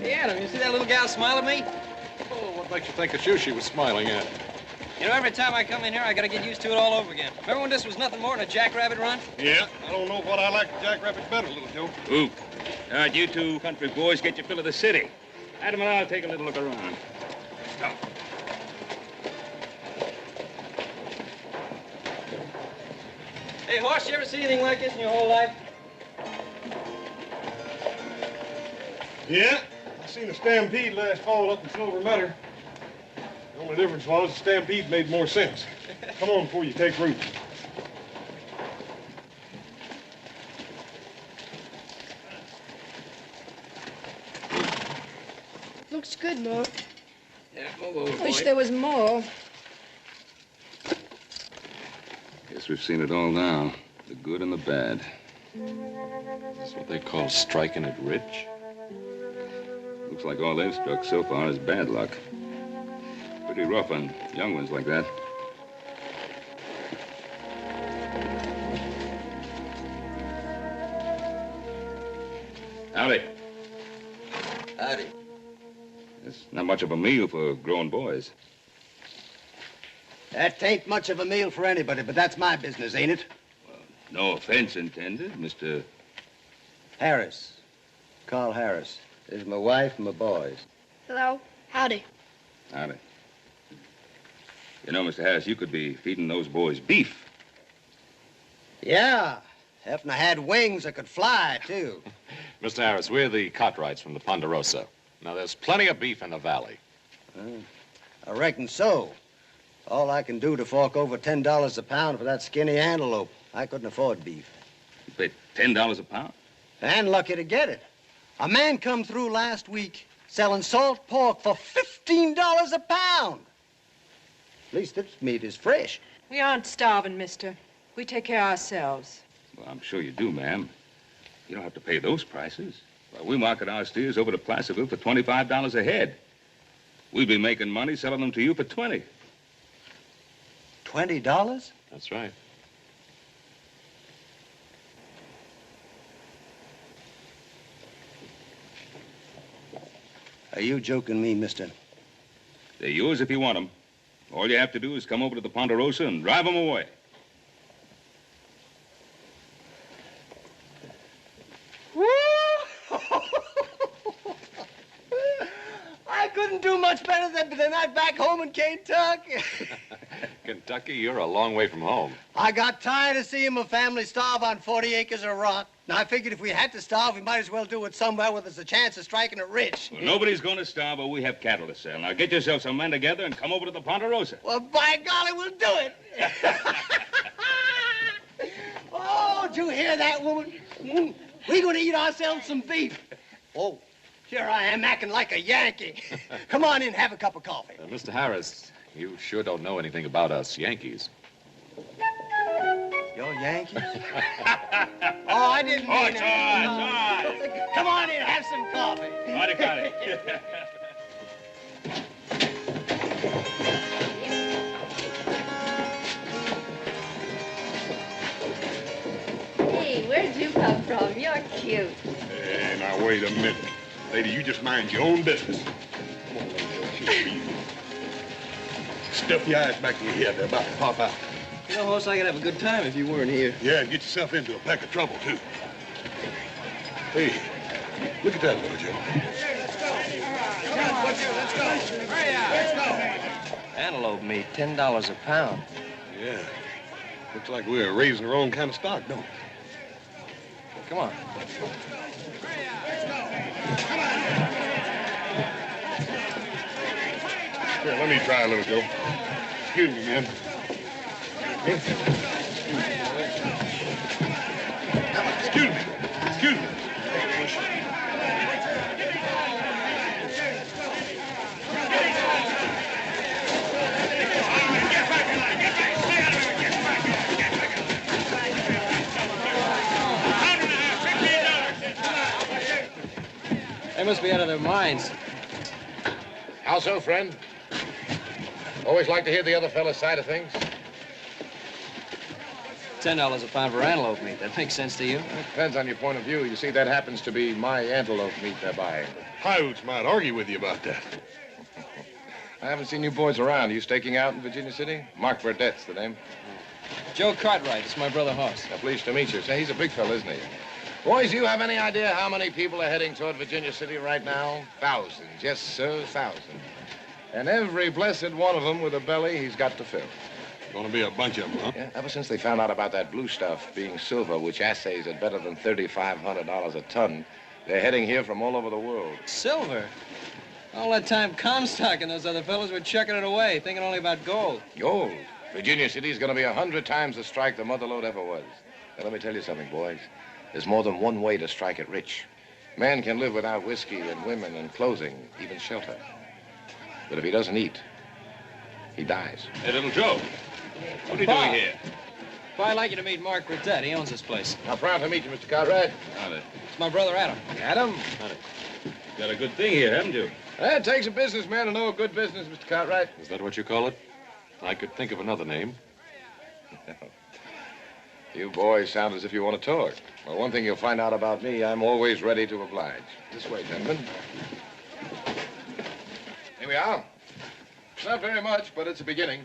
Hey, Adam, you see that little gal smile at me? Oh, what makes you think it's you she was smiling at? You know, every time I come in here, I gotta get used to it all over again. Remember when this was nothing more than a jackrabbit run? Yeah, I don't know what I like the jackrabbits better, little Joe. Ooh. All right, you two country boys, get your fill of the city. Adam and I'll take a little look around. Stop. Hey, Horse, you ever see anything like this in your whole life? Yeah, I seen a stampede last fall up in Silver Meadow. The only difference was the stampede made more sense. Come on before you take root. Looks good, Mo. Yeah, move Wish there was more. Guess we've seen it all now. The good and the bad. That's what they call striking it rich. Looks like all they've struck so far is bad luck. Pretty rough on young ones like that. Howdy. Howdy. It's not much of a meal for grown boys. That ain't much of a meal for anybody, but that's my business, ain't it? No offense intended, Mr. Harris. Carl Harris. This is my wife and my boys. Hello. Howdy. Howdy. You know, Mr. Harris, you could be feeding those boys beef. Yeah. If I had wings, I could fly, too. Mr. Harris, we're the Cartwrights from the Ponderosa. Now, there's plenty of beef in the valley. I reckon so. All I can do to fork over $10 a pound for that skinny antelope. I couldn't afford beef. You paid $10 a pound? And lucky to get it. A man come through last week selling salt pork for $15 a pound. At least this meat is fresh. We aren't starving, mister. We take care of ourselves. Well, I'm sure you do, ma'am. You don't have to pay those prices. Well, we market our steers over to Placerville for $25 a head. We'd be making money selling them to you for $20. $20? That's right. Are you joking me, mister? They're yours if you want them. All you have to do is come over to the Ponderosa and drive them away. I couldn't do much better than that back home in Kentucky. Kentucky, you're a long way from home. I got tired of seeing my family starve on 40 acres of rock. Now, I figured if we had to starve, we might as well do it somewhere where there's a chance of striking it rich. Well, nobody's going to starve, but we have cattle to sell. Now, get yourself some men together and come over to the Ponderosa. Well, by golly, we'll do it. Oh, did you hear that, woman? We're going to eat ourselves some beef. Oh, here I am acting like a Yankee. Come on in, have a cup of coffee. Mr. Harris, you sure don't know anything about us Yankees. You're Yankees? Oh, I didn't mean it's all right. Come on in, have some coffee. Got it. Hey, where'd you come from? You're cute. Hey, now, wait a minute. Lady, you just mind your own business. Come on, lady. Stuff your eyes back in your head. They're about to pop out. You know, Hoss, I could have a good time if you weren't here. Yeah, and get yourself into a peck of trouble, too. Hey, look at that little Joe. Let's go. Antelope meat, $10 a pound. Yeah. Looks like we're raising our own kind of stock, don't it? Come on. Here, let me try a little, Joe. Excuse me, man. Excuse me. Excuse me. They must be out of their minds. How so, friend? Always like to hear the other fellow's side of things. $10 a pound for antelope meat. That makes sense to you? It depends on your point of view. You see, that happens to be my antelope meat they're buying. Coyotes might argue with you about that. I haven't seen you boys around. Are you staking out in Virginia City? Mark Burdett's the name. Joe Cartwright. It's my brother Hoss. Pleased to meet you. Say, he's a big fella, isn't he? Boys, do you have any idea how many people are heading toward Virginia City right now? Thousands. Yes, sir, thousands. And every blessed one of them with a belly he's got to fill. Gonna be a bunch of them, huh? Yeah, ever since they found out about that blue stuff being silver, which assays at better than $3,500 a ton, they're heading here from all over the world. Silver? All that time Comstock and those other fellows were chucking it away, thinking only about gold. Gold? Virginia City's gonna be 100 times the strike the mother lode ever was. Now, let me tell you something, boys. There's more than one way to strike it rich. Man can live without whiskey and women and clothing, even shelter. But if he doesn't eat, he dies. Hey, little Joe. What are you doing here? Well, I'd like you to meet Mark Burdett. He owns this place. How proud to meet you, Mr. Cartwright. Howdy. It's my brother Adam. Adam? Howdy. Got a good thing here, haven't you? It takes a businessman to know a good business, Mr. Cartwright. Is that what you call it? I could think of another name. You boys sound as if you want to talk. Well, one thing you'll find out about me, I'm always ready to oblige. This way, gentlemen. Here we are. Not very much, but it's a beginning.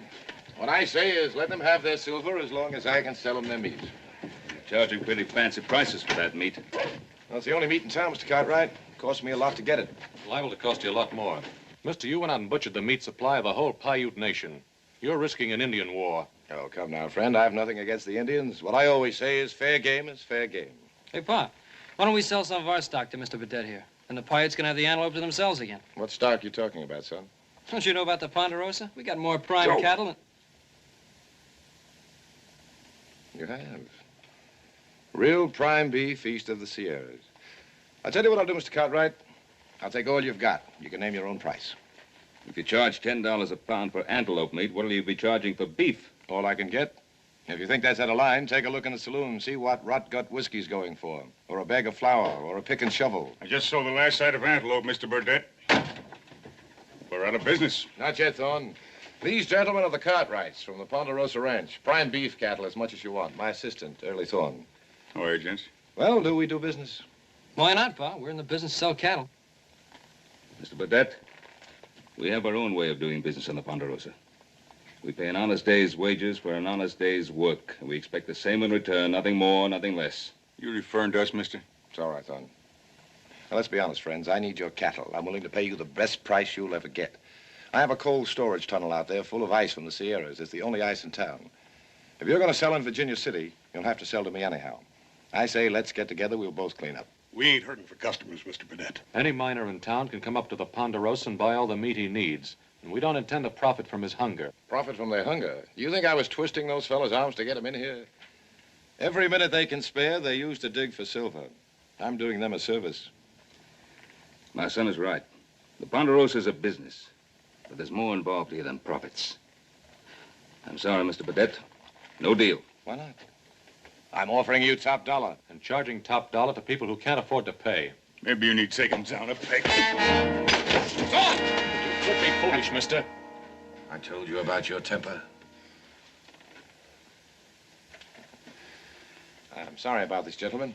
What I say is let them have their silver as long as I can sell them their meat. You're charging pretty fancy prices for that meat. Well, it's the only meat in town, Mr. Cartwright. Cost me a lot to get it. Liable to cost you a lot more. Mister, you went out and butchered the meat supply of the whole Paiute Nation. You're risking an Indian war. Oh, come now, friend. I have nothing against the Indians. What I always say is fair game is fair game. Hey, Pa, why don't we sell some of our stock to Mr. Burdett here? And the Paiutes can have the antelope to themselves again. What stock you talking about, son? Don't you know about the Ponderosa? We got more prime Joe. cattle than... You have. Real prime beef east of the Sierras. I'll tell you what I'll do, Mr. Cartwright. I'll take all you've got. You can name your own price. If you charge $10 a pound for antelope meat, what'll you be charging for beef? All I can get. If you think that's out of line, take a look in the saloon and see what rot-gut whiskey's going for. Or a bag of flour, or a pick and shovel. I just sold the last sight of antelope, Mr. Burdett. We're out of business. Not yet, Thorne. These gentlemen are the Cartwrights from the Ponderosa Ranch. Prime beef cattle as much as you want. My assistant, Early Thorne. How are you, gents? Well, do we do business? Why not, Pa? We're in the business to sell cattle. Mr. Burdett, we have our own way of doing business on the Ponderosa. We pay an honest day's wages for an honest day's work. And we expect the same in return, nothing more, nothing less. You referring to us, mister? It's all right, Thorne. Now, let's be honest, friends. I need your cattle. I'm willing to pay you the best price you'll ever get. I have a cold storage tunnel out there full of ice from the Sierras. It's the only ice in town. If you're going to sell in Virginia City, you'll have to sell to me anyhow. I say let's get together. We'll both clean up. We ain't hurting for customers, Mr. Burdett. Any miner in town can come up to the Ponderosa and buy all the meat he needs. And we don't intend to profit from his hunger. Profit from their hunger? You think I was twisting those fellas' arms to get them in here? Every minute they can spare, they use to dig for silver. I'm doing them a service. My son is right. The Ponderosa is a business. But there's more involved here than profits. I'm sorry, Mr. Burdett. No deal. Why not? I'm offering you top dollar. And charging top dollar to people who can't afford to pay. Maybe you need taking down a peg. Quit being foolish, mister. I told you about your temper. I'm sorry about this, gentlemen.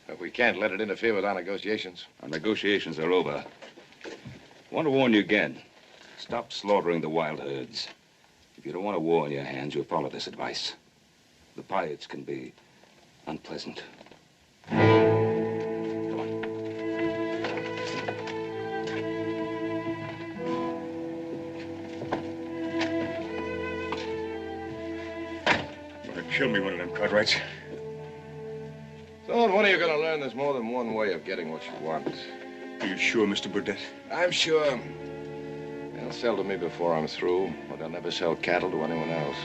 But we can't let it interfere with our negotiations. Our negotiations are over. I want to warn you again. Stop slaughtering the wild herds. If you don't want a war in your hands, you'll follow this advice. The Paiutes can be unpleasant. Kill me one of them Cartwrights. So, when are you going to learn there's more than one way of getting what you want? Are you sure, Mr. Burdett? I'm sure. They'll sell to me before I'm through, but they'll never sell cattle to anyone else.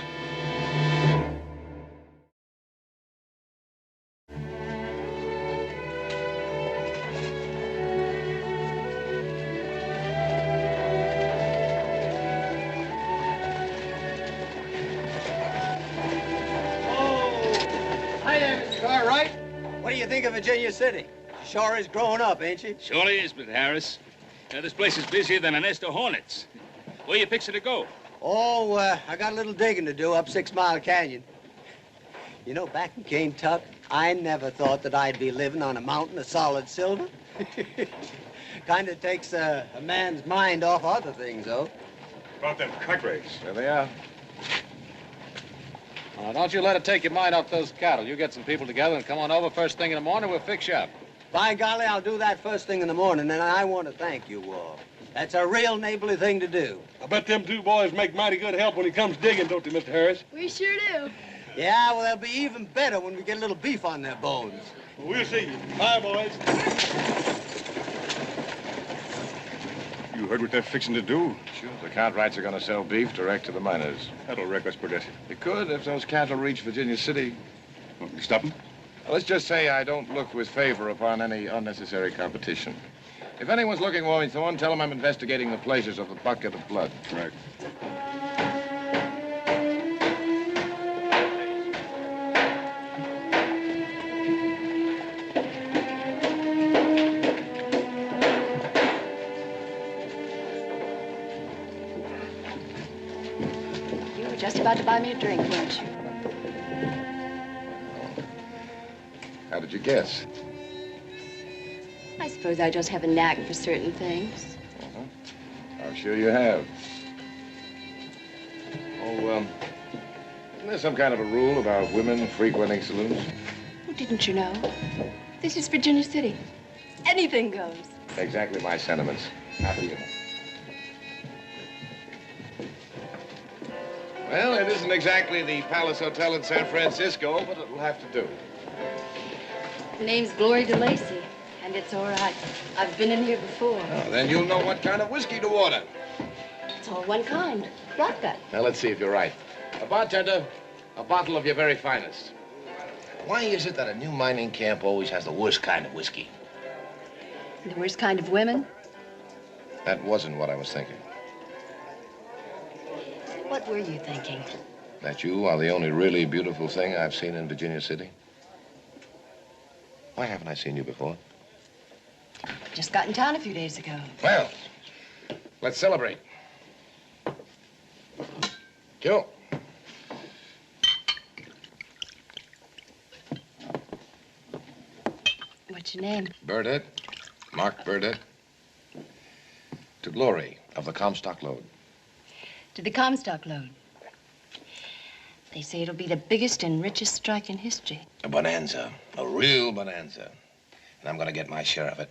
Hi there, Mr. Cartwright. What do you think of Virginia City? She sure is growing up, ain't she? Surely is, Mr. Harris. This place is busier than a nest of hornets. Where you fixing to go? Oh, I got a little digging to do up 6 Mile Canyon. You know, back in Kentucky, I never thought that I'd be living on a mountain of solid silver. Kind of takes a man's mind off other things, though. About them Cartwrights. There they are. Don't you let it take your mind off those cattle. You get some people together and come on over first thing in the morning. We'll fix you up. By golly, I'll do that first thing in the morning, and I want to thank you all. That's a real neighborly thing to do. I bet them two boys make mighty good help when he comes digging, don't they, Mr. Harris? We sure do. Yeah, well, they'll be even better when we get a little beef on their bones. We'll see you. Bye, boys. You heard what they're fixing to do? Sure. The Cartwrights are going to sell beef direct to the miners. That'll wreck us, Burdett. It could if those cattle reach Virginia City. Want me to stop them? Let's just say I don't look with favor upon any unnecessary competition. If anyone's looking for me, Thorne, tell them I'm investigating the pleasures of the bucket of blood. Right. You were just about to buy me a drink, weren't you? How did you guess? I suppose I just have a knack for certain things. I'm sure you have. Oh, isn't there some kind of a rule about women frequenting saloons? Oh, didn't you know? This is Virginia City. Anything goes. Exactly my sentiments. After you. Well, it isn't exactly the Palace Hotel in San Francisco, but it'll have to do. The name's Glory DeLacy, and it's all right. I've been in here before. Oh, then you'll know what kind of whiskey to order. It's all one kind. Vodka. Now, let's see if you're right. A bartender, a bottle of your very finest. Why is it that a new mining camp always has the worst kind of whiskey? The worst kind of women? That wasn't what I was thinking. What were you thinking? That you are the only really beautiful thing I've seen in Virginia City. Why haven't I seen you before? Just got in town a few days ago. Well, let's celebrate. Kill. What's your name? Burdett. Mark Burdett. To Glory of the Comstock Lode. To the Comstock load. They say it'll be the biggest and richest strike in history. A bonanza. A real bonanza. And I'm gonna get my share of it.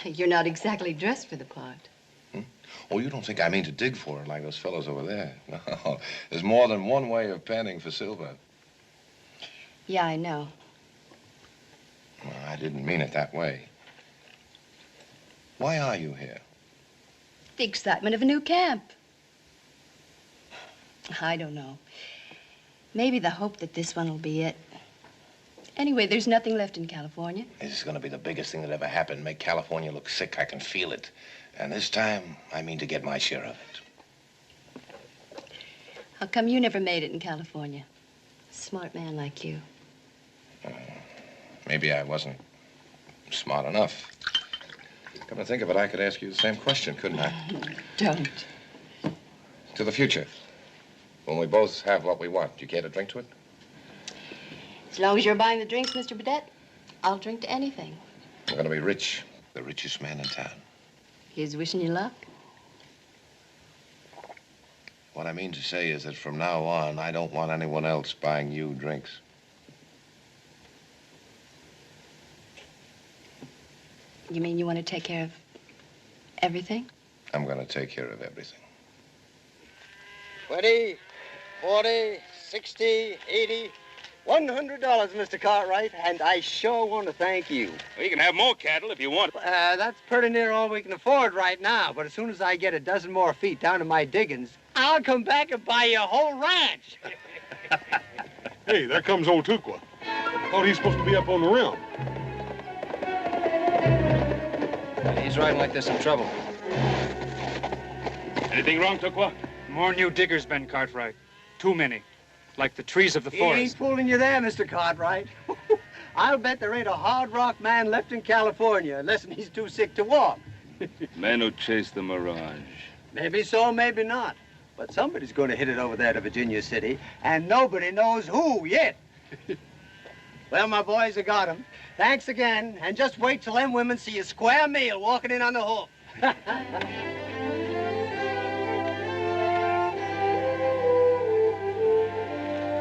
You're not exactly dressed for the part. Oh, you don't think I mean to dig for it like those fellows over there. No, there's more than one way of panning for silver. Yeah, I know. Well, I didn't mean it that way. Why are you here? The excitement of a new camp. I don't know. Maybe the hope that this one will be it. Anyway, there's nothing left in California. This is going to be the biggest thing that ever happened. Make California look sick. I can feel it. And this time, I mean to get my share of it. How come you never made it in California? A smart man like you. Maybe I wasn't smart enough. Come to think of it, I could ask you the same question, couldn't I? Don't. To the future. When we both have what we want, do you care to drink to it? As long as you're buying the drinks, Mr. Burdett, I'll drink to anything. I'm going to be rich. The richest man in town. Here's wishing you luck. What I mean to say is that from now on, I don't want anyone else buying you drinks. You mean you want to take care of everything? I'm going to take care of everything. 20, 40, 60, 80, $100, Mr. Cartwright, and I sure want to thank you. Well, you can have more cattle if you want. That's pretty near all we can afford right now, but as soon as I get a dozen more feet down to my diggings, I'll come back and buy you a whole ranch. Hey, there comes old Tukwa. Thought he's supposed to be up on the rim. He's riding like there's some trouble. Anything wrong, Tukwa? More new diggers, Ben Cartwright. Too many. Like the trees of the He forest. ain't fooling you there, Mr. Cartwright. I'll bet there ain't a hard rock man left in California unless he's too sick to walk. Men who chase the mirage. Maybe so, maybe not. But somebody's going to hit it over there to Virginia City, and nobody knows who yet. Well, my boys, I got him. Thanks again, and just wait till them women see a square meal walking in on the hook.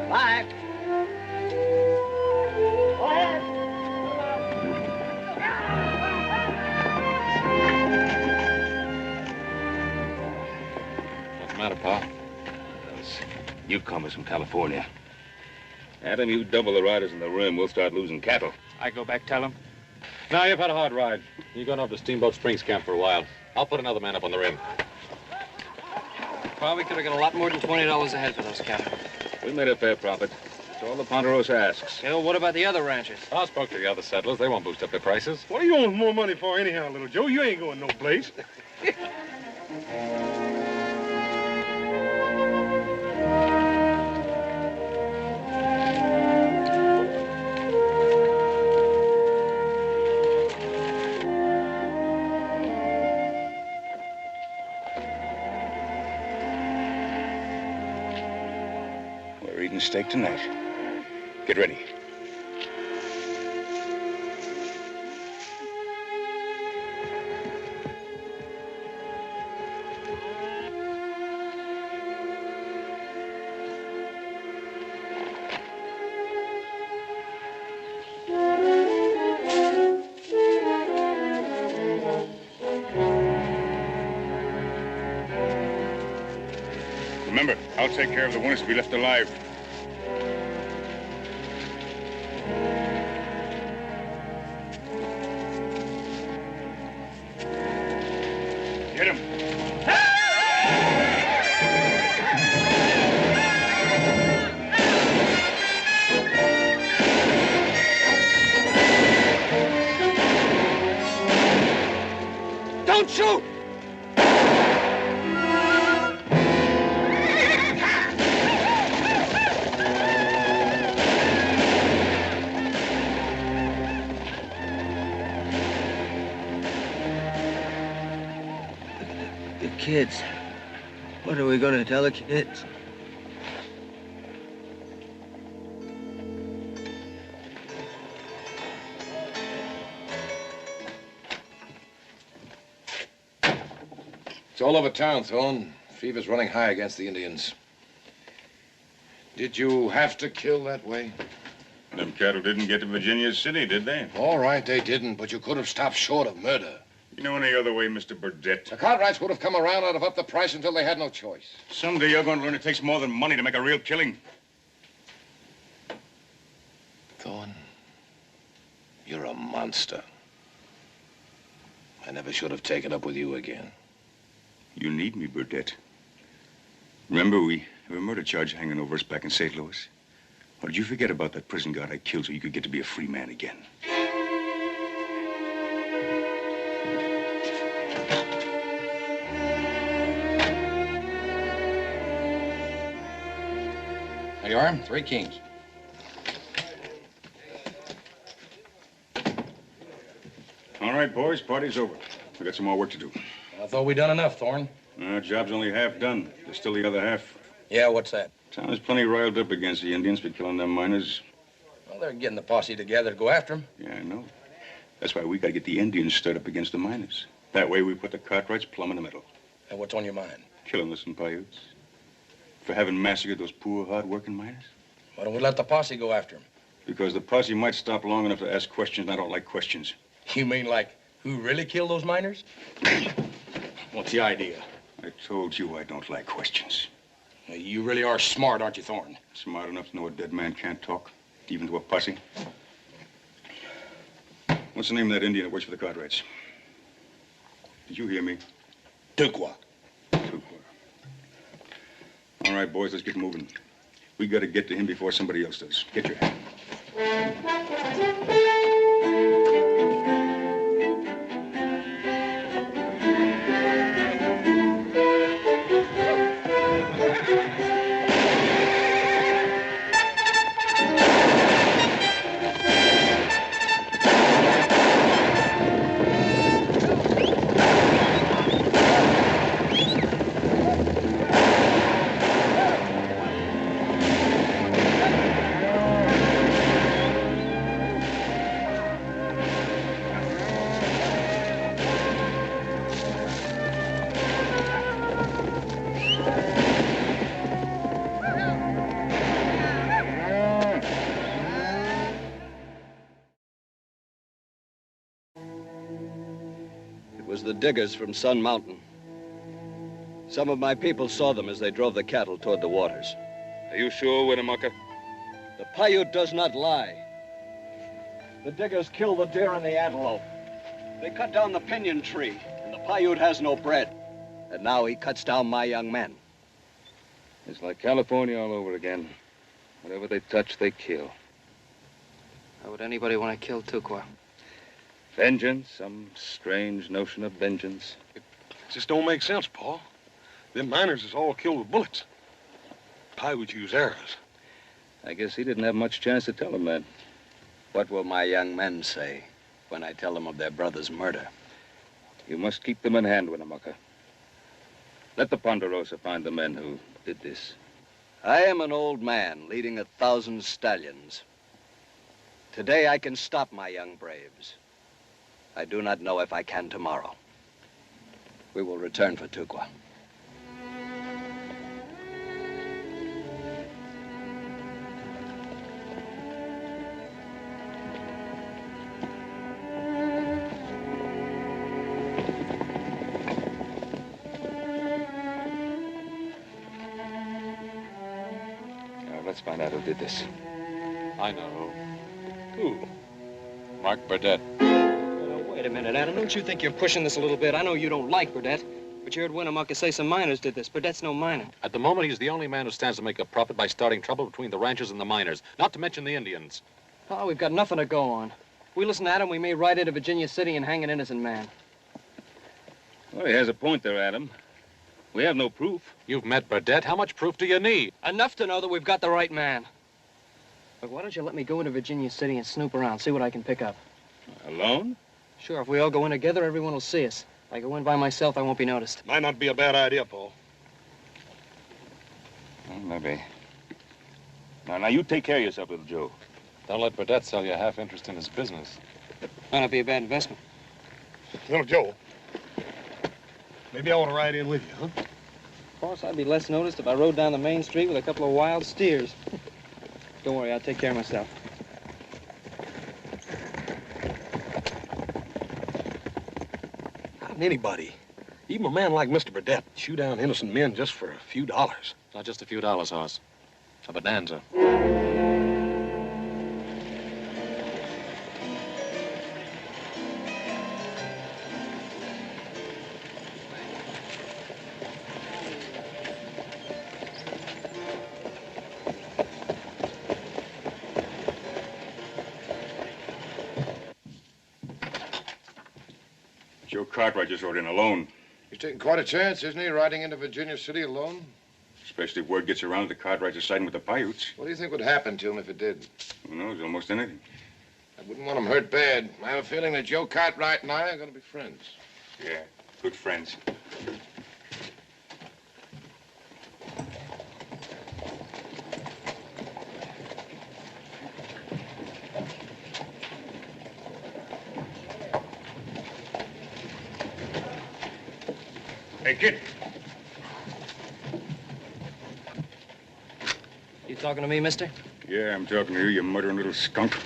Bye. Go ahead. What's the matter, Pa? Those newcomers from California. Adam, you double the riders in the rim, we'll start losing cattle. I go back, tell him. Now, you've had a hard ride. You're going up to Steamboat Springs Camp for a while. I'll put another man up on the rim. Probably could have got a lot more than $20 a head for those cattle. We made a fair profit. That's all the Ponderosa asks. Yeah, well, what about the other ranchers? I spoke to the other settlers. They won't boost up their prices. What are you want more money for anyhow, little Joe? You ain't going no place. We're eating steak tonight. Get ready. Remember, I'll take care of the ones to be left alive. Get him. Don't shoot! The kids. What are we going to tell the kids? It's all over town, Thorne. Fever's running high against the Indians. Did you have to kill that way? Them cattle didn't get to Virginia City, did they? All right, they didn't, but you could have stopped short of murder. You know any other way, Mr. Burdett? The Cartwrights would have come around and have upped the price until they had no choice. Someday you're going to learn it takes more than money to make a real killing. Thorne, you're a monster. I never should have taken up with you again. You need me, Burdett. Remember, we have a murder charge hanging over us back in St. Louis? Or did you forget about that prison guard I killed so you could get to be a free man again? There you are, 3 kings. All right, boys, party's over. We got some more work to do. I thought we'd done enough, Thorne. Our job's only half done. There's still the other half. Yeah, what's that? Town is plenty riled up against the Indians for killing them miners. Well, they're getting the posse together to go after them. Yeah, I know. That's why we got to get the Indians stirred up against the miners. That way we put the Cartwrights plumb in the middle. And what's on your mind? Killing us in Paiutes. For having massacred those poor, hard-working miners. Why don't we let the posse go after them? Because the posse might stop long enough to ask questions, and I don't like questions. You mean like who really killed those miners? What's the idea? I told you I don't like questions. Well, you really are smart, aren't you, Thorne? Smart enough to know a dead man can't talk, even to a posse. What's the name of that Indian that works for the Cartwrights? Did you hear me? Tukwa. Tukwa. All right, boys, let's get moving. We got to get to him before somebody else does. Get your hat. The diggers from Sun Mountain. Some of my people saw them as they drove the cattle toward the waters. Are you sure, Winnemucca? The Paiute does not lie. The diggers killed the deer and the antelope. They cut down the pinyon tree, and the Paiute has no bread. And now he cuts down my young men. It's like California all over again. Whatever they touch, they kill. Why would anybody want to kill Tukwa? Vengeance, some strange notion of vengeance. It just don't make sense, Paul. Them miners is all killed with bullets. Paiutes use arrows. I guess he didn't have much chance to tell them that. What will my young men say when I tell them of their brother's murder? You must keep them in hand, Winnemucca. Let the Ponderosa find the men who did this. I am an old man leading 1,000 stallions. Today I can stop my young braves. I do not know if I can tomorrow. We will return for Tukwa. let's find out who did this. I know. Who? Mark Burdett. Wait a minute, Adam. Don't you think you're pushing this a little bit? I know you don't like Burdett, but you heard Winnemucca say some miners did this. Burdett's no miner. At the moment, he's the only man who stands to make a profit by starting trouble between the ranchers and the miners, not to mention the Indians. Oh, we've got nothing to go on. If we listen to Adam, we may ride into Virginia City and hang an innocent man. Well, he has a point there, Adam. We have no proof. You've met Burdett. How much proof do you need? Enough to know that we've got the right man. Look, why don't you let me go into Virginia City and snoop around, see what I can pick up? Alone? Sure, if we all go in together, everyone will see us. If I go in by myself, I won't be noticed. Might not be a bad idea, Paul. Well, maybe. Now, you take care of yourself, little Joe. Don't let Burdett sell you half interest in his business. Might not be a bad investment. Little Joe, maybe I want to ride in with you, huh? Of course, I'd be less noticed if I rode down the main street with a couple of wild steers. Don't worry, I'll take care of myself. How can anybody, even a man like Mr. Burdett, shoot down innocent men just for a few dollars? Not just a few dollars, Hoss. A bonanza. Joe Cartwright just rode in alone. He's taking quite a chance, isn't he, riding into Virginia City alone? Especially if word gets around that the Cartwrights are siding with the Paiutes. What do you think would happen to him if it did? Who knows? Almost anything. I wouldn't want him hurt bad. I have a feeling that Joe Cartwright and I are going to be friends. Yeah, good friends. Hey, kid. You talking to me, mister? Yeah, I'm talking to you, you muttering little skunk.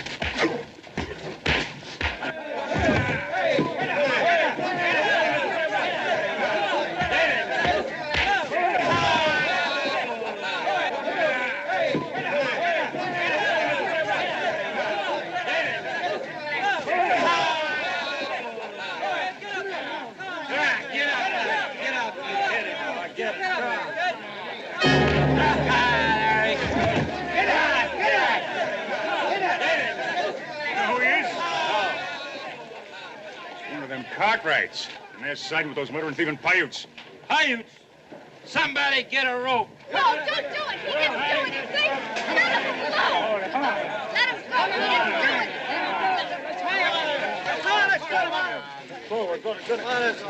Cartwrights, and they're siding with those murdering thieving Paiutes. Paiutes? Somebody get a rope. No, don't do it. He didn't do anything. Let him go. Let him go. He didn't do anything.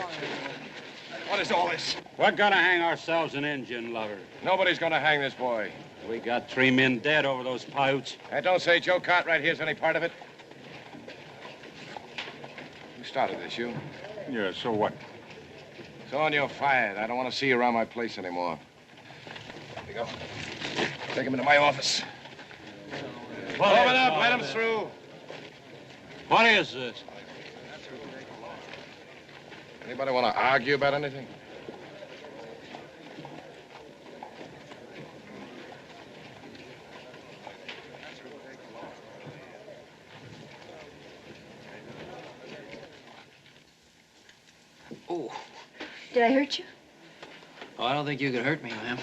What is all this? We're gonna hang ourselves an Indian lover. Nobody's going to hang this boy. We got 3 men dead over those Paiutes. I don't say Joe Cartwright here's any part of it. You started this, you? Yeah, so what? So on, you're fired. I don't want to see you around my place anymore. There you go. Take him into my office. Open up. Let him through. What is this? Anybody want to argue about anything? Oh. Did I hurt you? Oh, I don't think you could hurt me, ma'am.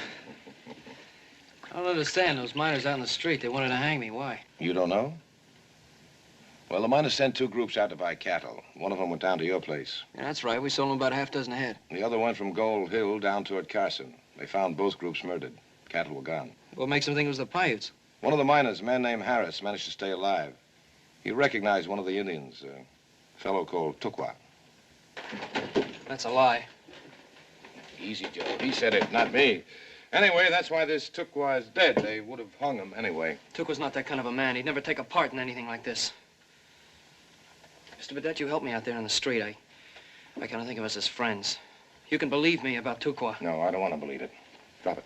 I don't understand. Those miners out in the street, they wanted to hang me. Why? You don't know? Well, the miners sent 2 groups out to buy cattle. One of them went down to your place. Yeah, that's right. We sold them about a half dozen head. The other went from Gold Hill down toward Carson. They found both groups murdered. Cattle were gone. What makes them think it was the Paiutes? One of the miners, a man named Harris, managed to stay alive. He recognized one of the Indians, a fellow called Tukwa. That's a lie. Easy, Joe. He said it, not me. Anyway, that's why this Tukwa is dead. They would have hung him anyway. Tukwa's not that kind of a man. He'd never take a part in anything like this. Mr. Burdett, you helped me out there on the street. I kind of think of us as friends. You can believe me about Tukwa. No, I don't want to believe it. Drop it.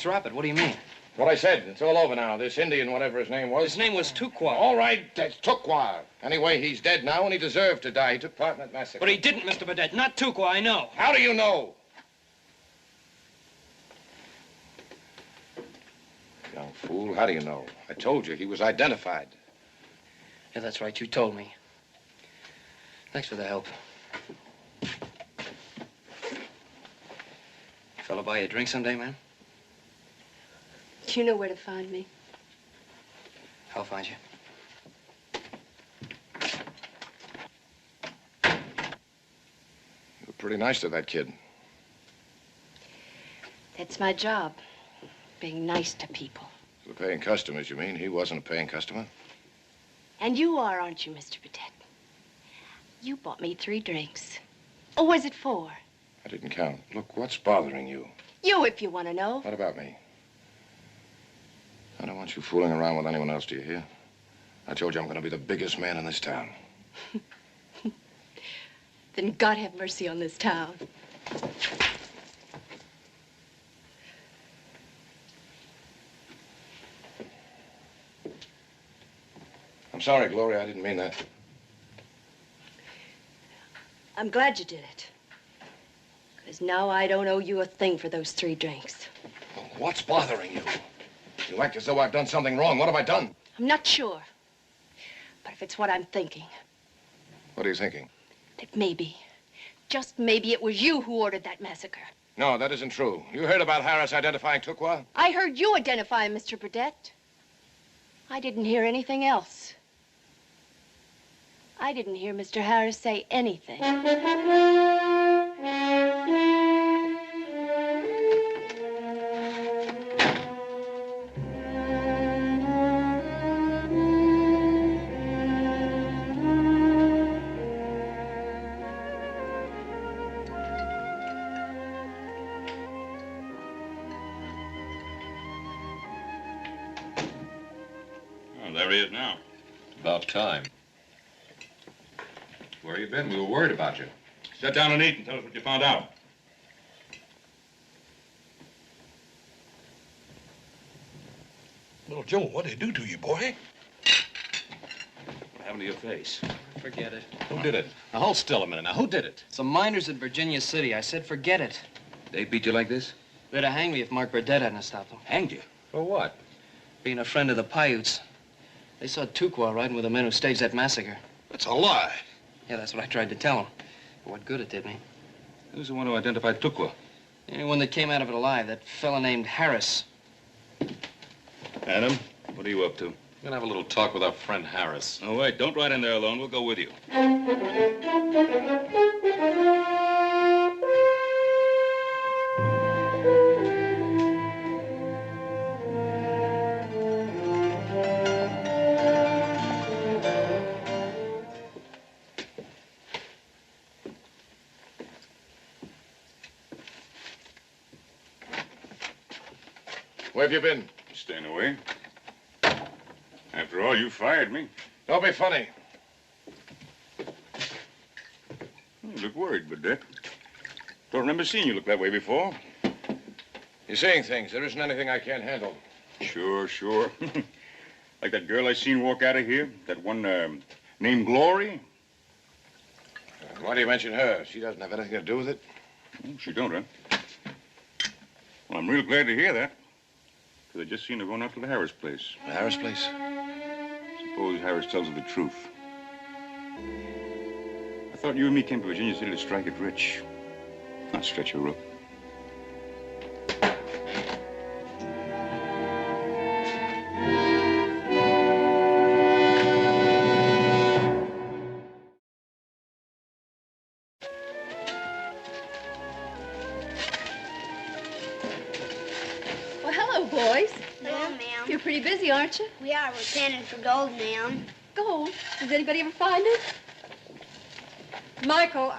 Drop it? What do you mean? What I said. It's all over now. This Indian, whatever his name was. His name was Tukwa. All right, that's Tukwa. Anyway, he's dead now, and he deserved to die. He took part in that massacre. But he didn't, Mr. Burdett. Not Tukwa, I know. How do you know? Young fool, how do you know? I told you, he was identified. Yeah, that's right. You told me. Thanks for the help. Fella buy you a drink someday, man? Do you know where to find me? I'll find you. You were pretty nice to that kid. That's my job, being nice to people. The paying customers, you mean? He wasn't a paying customer? And you are, aren't you, Mr. Burdett? You bought me 3 drinks. Or was it 4? I didn't count. Look, what's bothering you? You, if you want to know. What about me? I don't want you fooling around with anyone else, do you hear? I told you I'm going to be the biggest man in this town. Then God have mercy on this town. I'm sorry, Gloria. I didn't mean that. I'm glad you did it. Because now I don't owe you a thing for those 3 drinks. What's bothering you? You act as though I've done something wrong. What have I done? I'm not sure. But if it's what I'm thinking, What are you thinking? that maybe, just maybe it was you who ordered that massacre. No, that isn't true. You heard about Harris identifying Tukwa? I heard you identify him, Mr. Burdett. I didn't hear anything else. I didn't hear Mr. Harris say anything. Oh, there he is now. About time. Where you been? We were worried about you. Sit down and eat and tell us what you found out. Little Joe, what did they do to you, boy? What happened to your face? Forget it. Who did it? Now, hold still a minute. Now, who did it? Some miners at Virginia City. I said forget it. They beat you like this? They'd have hanged me if Mark Burdett hadn't stopped them. Hanged you? For what? Being a friend of the Paiutes. They saw Tukwa riding with the men who staged that massacre. That's a lie. Yeah, that's what I tried to tell them. But what good it did me. Who's the one who identified Tukwa? The only one that came out of it alive, that fella named Harris. Adam, what are you up to? We're gonna have a little talk with our friend Harris. Oh, wait, don't ride in there alone. We'll go with you. Where have you been? Staying away. After all, you fired me. Don't be funny. You look worried, Burdett. Don't remember seeing you look that way before. You're saying things. There isn't anything I can't handle. Sure, sure. Like that girl I seen walk out of here? That one named Glory? Why do you mention her? She doesn't have anything to do with it. She don't, huh? Well, I'm real glad to hear that. Because I just seen her going out to the Harris place. The Harris place? Suppose Harris tells her the truth. I thought you and me came to Virginia City to strike it rich. Not stretch her up. Well, hello, boys. Hello, ma'am. You're pretty busy, aren't you? We are. We're panning for gold, ma'am. Gold? Does anybody ever find it? Michael,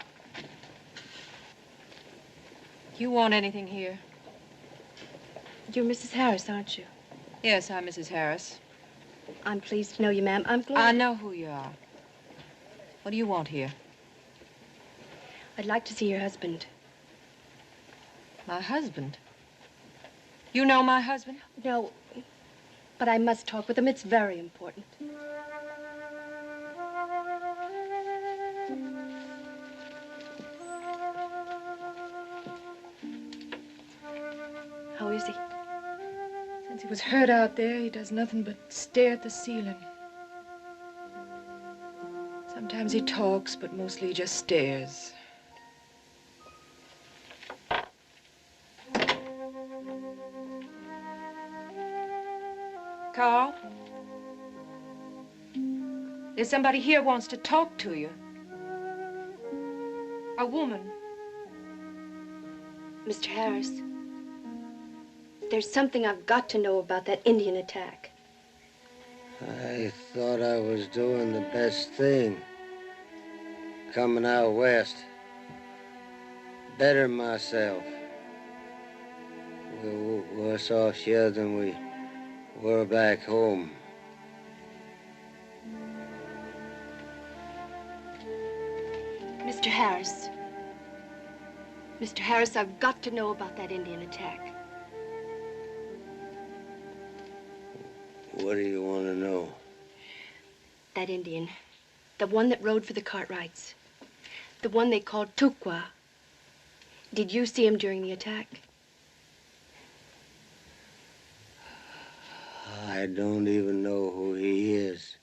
you want anything here? You're Mrs. Harris, aren't you? Yes, I'm Mrs. Harris. I'm pleased to know you, ma'am. I'm glad. I know who you are. What do you want here? I'd like to see your husband. My husband? You know my husband? No, but I must talk with him. It's very important. How is he? Since he was hurt out there, he does nothing but stare at the ceiling. Sometimes he talks, but mostly he just stares. Carl? There's somebody here who wants to talk to you. A woman. Mr. Harris, there's something I've got to know about that Indian attack. I thought I was doing the best thing. Coming out west. Better myself. We're worse off here than we were back home. Mr. Harris. Mr. Harris, I've got to know about that Indian attack. What do you want to know? That Indian. The one that rode for the Cartwrights. The one they called Tukwa. Did you see him during the attack? I don't even know who he is.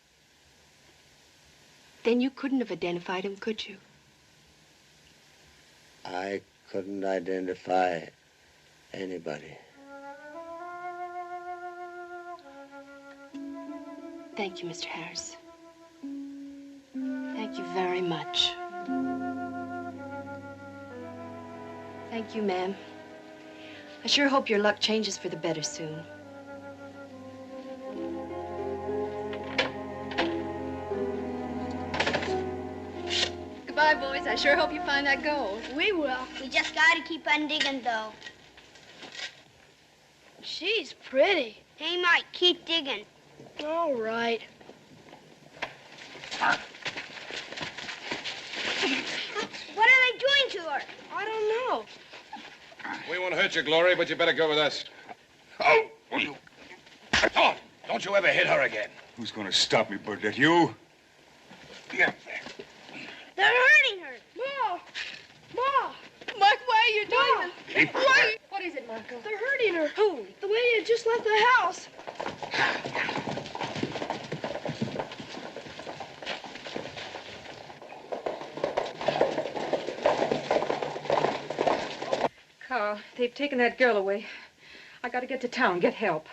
Then you couldn't have identified him, could you? I couldn't identify anybody. Thank you, Mr. Harris. Thank you very much. Thank you, ma'am. I sure hope your luck changes for the better soon. Goodbye, boys. I sure hope you find that gold. We will. We just gotta keep on digging, though. She's pretty. Hey, Mike, keep digging. All right. What are they doing to her? I don't know. We won't hurt you, Glory, but you better go with us. Oh, you. Oh, don't you ever hit her again. Who's going to stop me, Burdette? You? Yeah. They're hurting her. Ma! Ma! Mike, why are you doing this? Keep Why? What is it, Marco? They're hurting her. Who? The way you just left the house. Carl, they've taken that girl away. I gotta get to town, get help.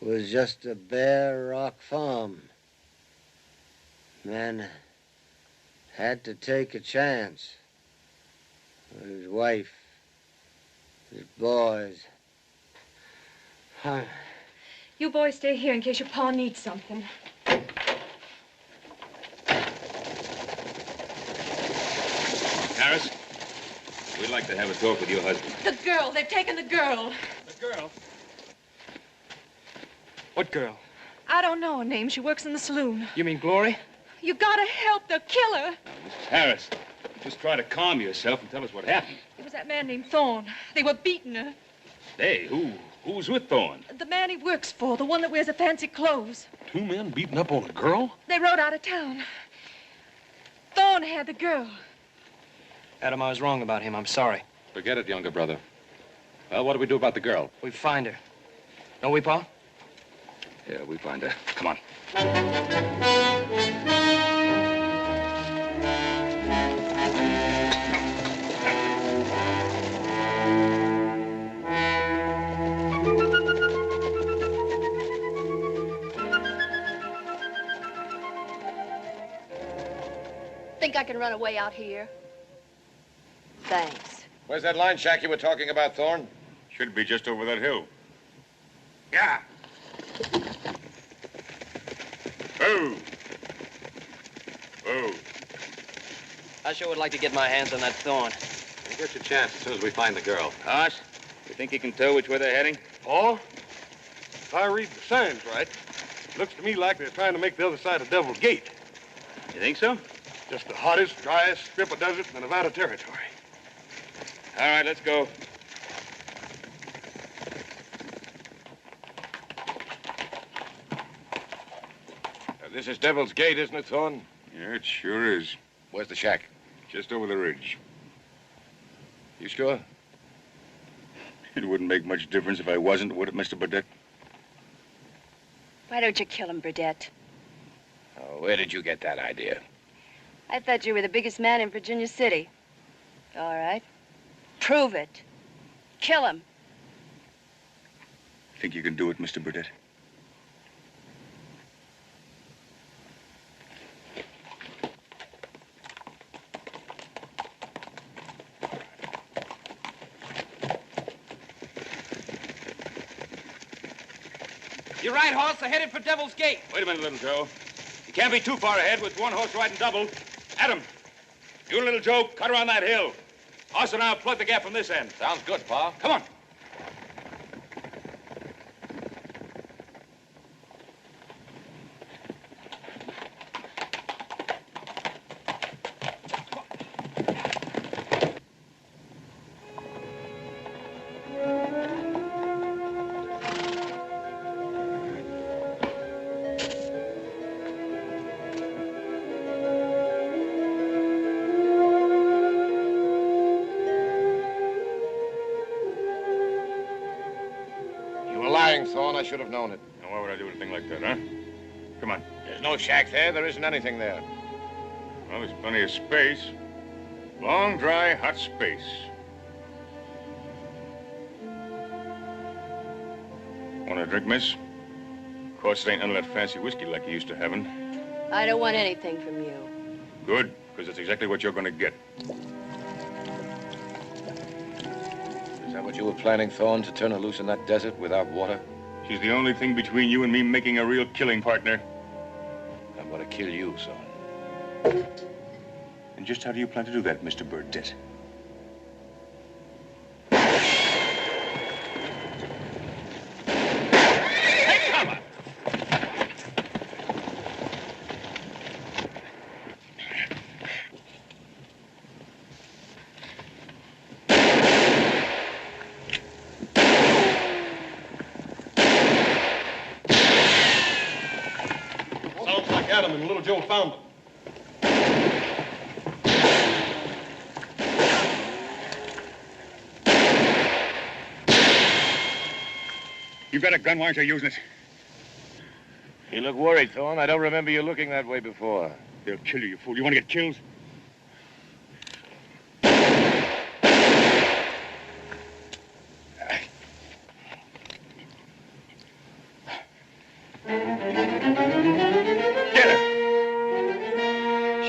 It was just a bare rock farm. Man had to take a chance. His wife, his boys. You boys stay here in case your pa needs something. Harris, we'd like to have a talk with your husband. The girl. They've taken the girl. The girl? What girl? I don't know her name. She works in the saloon. You mean Glory? You gotta help the killer. Mrs. Harris, just try to calm yourself and tell us what happened. It was that man named Thorne. They were beating her. Hey, who's with Thorne? The man he works for, the one that wears the fancy clothes. 2 men beating up on a girl? They rode out of town. Thorne had the girl. Adam, I was wrong about him. I'm sorry. Forget it, younger brother. Well, what do we do about the girl? We find her. Don't we, Pa? Yeah, we find her. Come on. Think I can run away out here? Thanks. Where's that line shack you were talking about, Thorne? Should be just over that hill. Yeah. Oh. Oh. I sure would like to get my hands on that Thorne. You get your chance as soon as we find the girl. Hoss, you think you can tell which way they're heading? Oh? If I read the signs right, looks to me like they're trying to make the other side of Devil's Gate. You think so? Just the hottest, driest strip of desert in the Nevada Territory. All right, let's go. This is Devil's Gate, isn't it, Thorne? Yeah, it sure is. Where's the shack? Just over the ridge. You sure? It wouldn't make much difference if I wasn't, would it, Mr. Burdette? Why don't you kill him, Burdette? Oh, where did you get that idea? I thought you were the biggest man in Virginia City. All right. Prove it. Kill him. Think you can do it, Mr. Burdette? You're right, horse. They're headed for Devil's Gate. Wait a minute, little Joe. You can't be too far ahead with one horse riding double. Adam, you and little Joe, cut around that hill. Us and I'll plug the gap from this end. Sounds good, Pa. Come on. Thorne, I should have known it. Now, why would I do anything like that, huh? Come on. There's no shack there. There isn't anything there. Well, there's plenty of space. Long, dry, hot space. Want a drink, miss? Of course, it ain't none of that fancy whiskey like you used to having. I don't want anything from you. Good, because that's exactly what you're going to get. Is that what you were planning, Thorne, to turn her loose in that desert without water? She's the only thing between you and me making a real killing partner. I'm going to kill you, son. And just how do you plan to do that, Mr. Burdette? Adam and little Joe found them. You got a gun, why aren't you using it? You look worried, Thorne. I don't remember you looking that way before. They'll kill you, you fool. You want to get killed?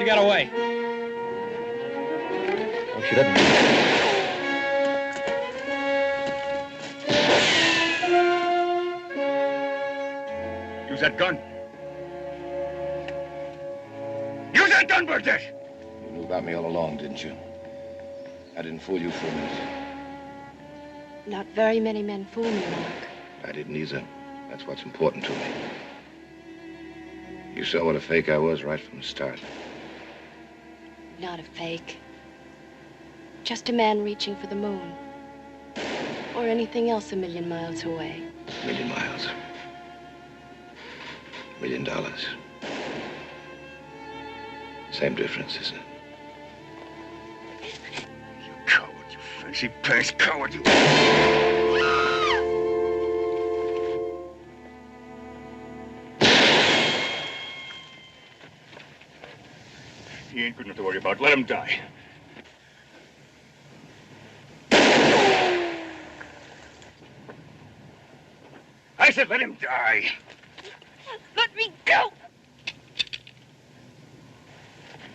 Got away. Oh, she didn't. Use that gun. Use that gun, Burdette! You knew about me all along, didn't you? I didn't fool you for a minute. Not very many men fool me, Mark. I didn't either. That's what's important to me. You saw what a fake I was right from the start. Not a fake. Just a man reaching for the moon. Or anything else a million miles away. $1 million miles. $1 million. Same difference, isn't it? You coward, you fancy pants coward, you... He ain't good enough to worry about. Let him die. I said let him die. Let me go!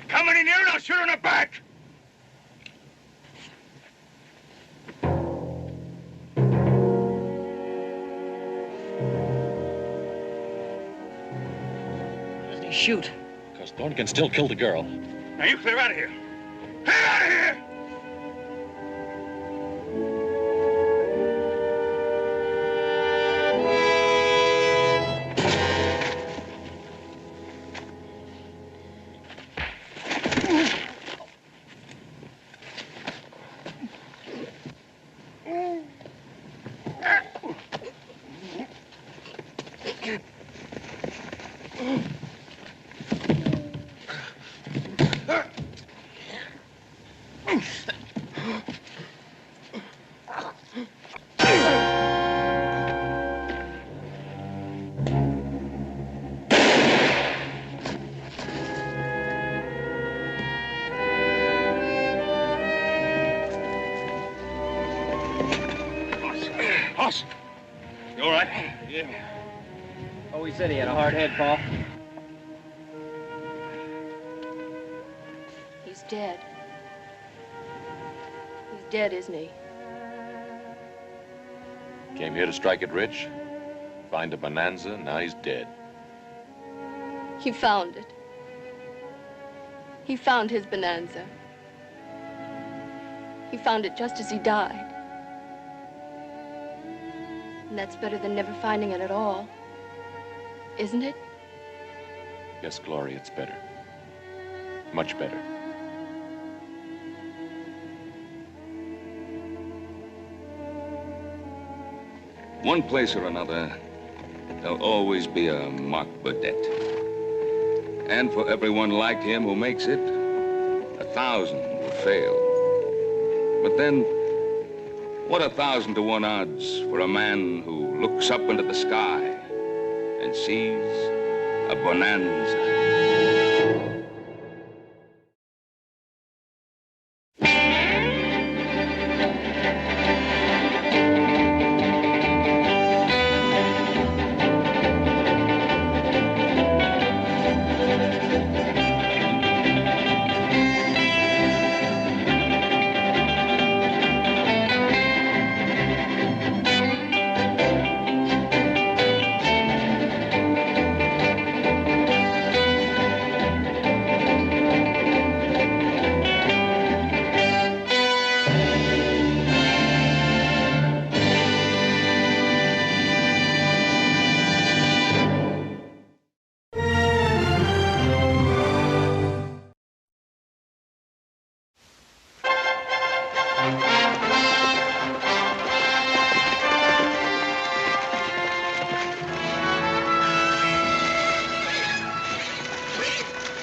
Come any nearer and I'll shoot her in the back. Why doesn't he shoot? Because Thorne can still kill the girl. Now you clear out of here. Clear out of here! him. Oh, he said he had a hard head, Paul. He's dead. He's dead, isn't he? Came here to strike it rich, find a bonanza, now he's dead. He found it. He found his bonanza. He found it just as he died. And that's better than never finding it at all. Isn't it? Yes, Glory, it's better. Much better. One place or another, there'll always be a Mark Burdett. And for everyone like him who makes it, 1,000 will fail. But then, what 1,000 to 1 odds for a man who looks up into the sky and sees a bonanza?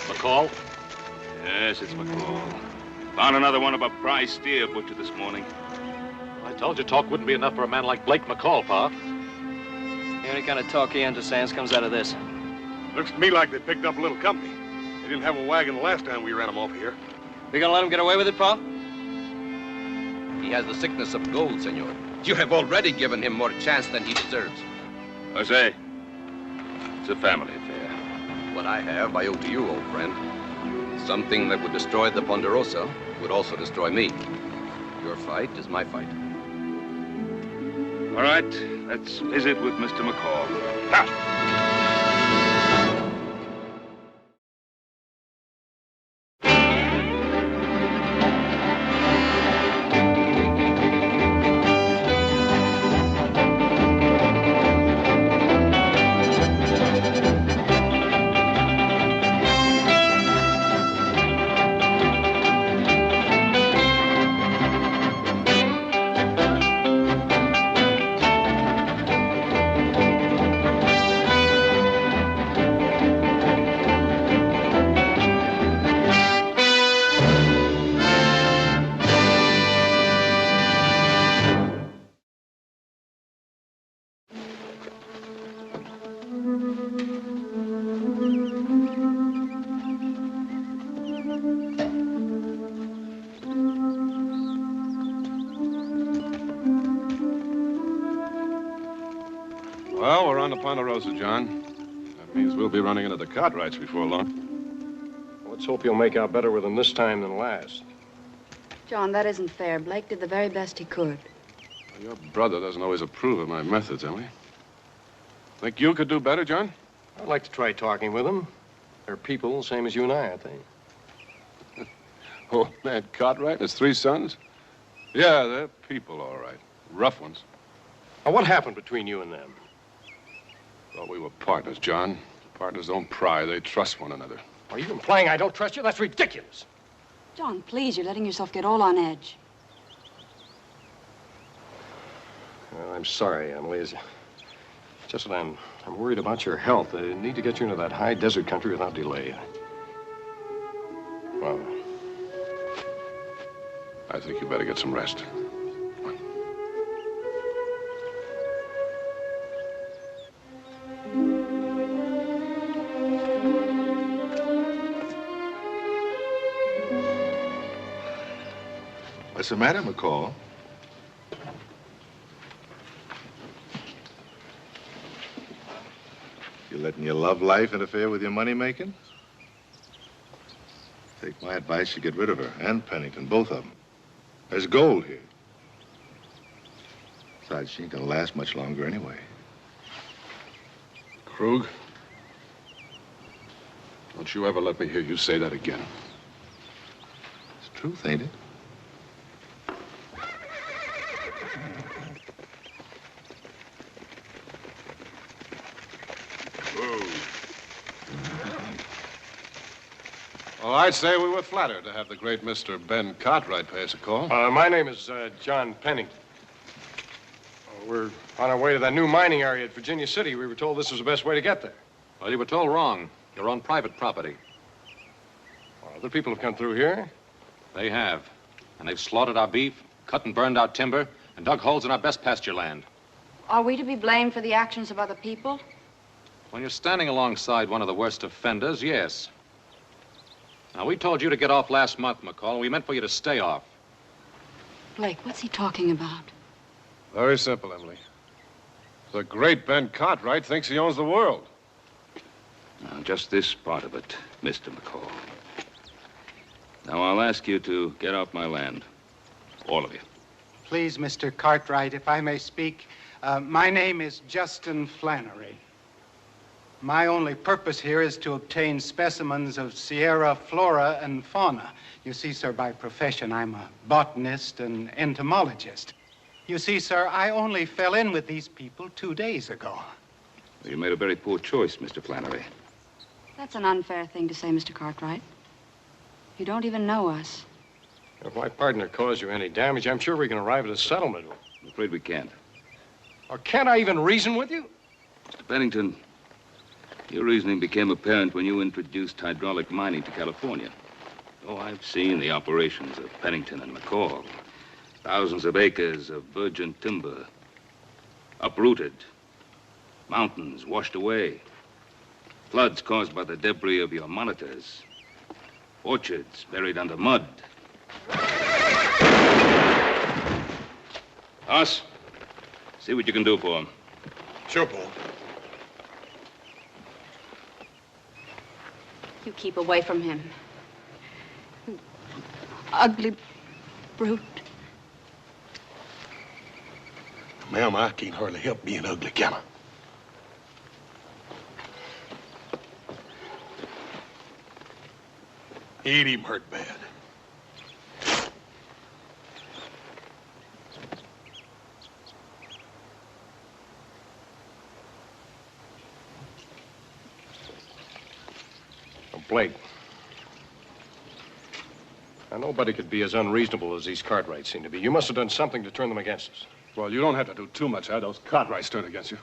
McCall? Yes, it's McCall. Found another one of a prize steer butcher this morning. I told you talk wouldn't be enough for a man like Blake McCall, Pa. The only kind of talk he understands comes out of this. Looks to me like they picked up a little company. They didn't have a wagon the last time we ran them off here. We gonna let him get away with it, Pa? He has the sickness of gold, senor. You have already given him more chance than he deserves. Jose, it's a family affair. What I have, I owe to you, old friend. Something that would destroy the Ponderosa would also destroy me. Your fight is my fight. All right, let's visit with Mr. McCall. Now. Well, we're on the Ponderosa, John. That means we'll be running into the Cartwrights before long. Let's hope you'll make out better with them this time than last. John, that isn't fair. Blake did the very best he could. Your brother doesn't always approve of my methods, Emily. Think you could do better, John? I'd like to try talking with them. They're people, same as you and I think. Oh, man, Cartwright and his 3 sons? Yeah, they're people, all right. Rough ones. Now, what happened between you and them? Thought we were partners, John. Partners don't pry, they trust one another. Are you implying I don't trust you? That's ridiculous. John, please, you're letting yourself get all on edge. Well, I'm sorry, Emily. It's just that I'm worried about your health. I need to get you into that high desert country without delay. Well, I think you better get some rest. What's the matter, McCall? You letting your love life interfere with your money making? Take my advice, you get rid of her and Pennington, both of them. There's gold here. Besides, she ain't gonna last much longer anyway. Krug, don't you ever let me hear you say that again. It's the truth, ain't it? Well, I'd say we were flattered to have the great Mr. Ben Cartwright pay us a call. My name is John Pennington. We're on our way to that new mining area at Virginia City. We were told this was the best way to get there. Well, you were told wrong. You're on private property. Well, other people have come through here. They have. And they've slaughtered our beef, cut and burned our timber, and dug holes in our best pasture land. Are we to be blamed for the actions of other people? When you're standing alongside one of the worst offenders, yes. Now, we told you to get off last month, McCall, and we meant for you to stay off. Blake, what's he talking about? Very simple, Emily. The great Ben Cartwright thinks he owns the world. Now, just this part of it, Mr. McCall. Now, I'll ask you to get off my land. All of you. Please, Mr. Cartwright, if I may speak. My name is Justin Flannery. My only purpose here is to obtain specimens of Sierra flora and fauna. You see, sir, by profession, I'm a botanist and entomologist. You see, sir, I only fell in with these people 2 days ago. Well, you made a very poor choice, Mr. Flannery. That's an unfair thing to say, Mr. Cartwright. You don't even know us. If my partner caused you any damage, I'm sure we can arrive at a settlement. I'm afraid we can't. Or can't I even reason with you? Mr. Pennington, your reasoning became apparent when you introduced hydraulic mining to California. Oh, I've seen the operations of Pennington and McCall. Thousands of acres of virgin timber, uprooted. Mountains washed away. Floods caused by the debris of your monitors. Orchards buried under mud. Us, see what you can do for him. Sure, Paul. You keep away from him. You ugly brute. Ma'am, I can't hardly help being ugly, can I? He ain't even hurt bad. Blake. Now, nobody could be as unreasonable as these Cartwrights seem to be. You must have done something to turn them against us. Well, you don't have to do too much, had those Cartwrights turn against you.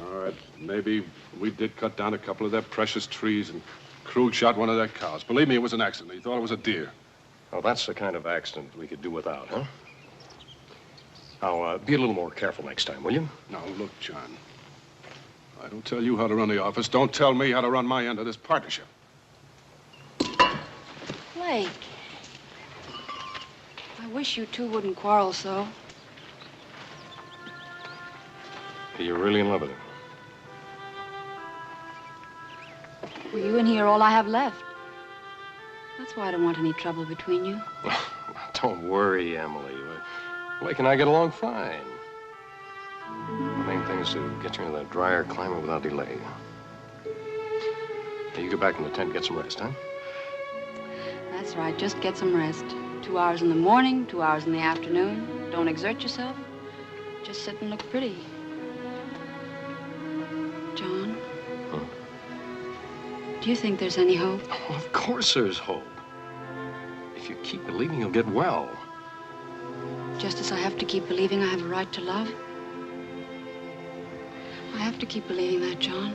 All right, maybe we did cut down a couple of their precious trees and Krug shot one of their cows. Believe me, it was an accident. He thought it was a deer. Well, that's the kind of accident we could do without, huh? Now, be a little more careful next time, will you? Now, look, John. I don't tell you how to run the office. Don't tell me how to run my end of this partnership. Blake. I wish you two wouldn't quarrel so. You're really in love with him? Well, you and he are all I have left. That's why I don't want any trouble between you. Don't worry, Emily. Blake and I get along fine. The main thing is to get you into that drier climate without delay. Now, you go back in the tent and get some rest, huh? That's right. Just get some rest. 2 hours in the morning, 2 hours in the afternoon. Don't exert yourself. Just sit and look pretty. John? Huh? Do you think there's any hope? Oh, of course there's hope. If you keep believing, you'll get well. Just as I have to keep believing I have a right to love? I have to keep believing that, John.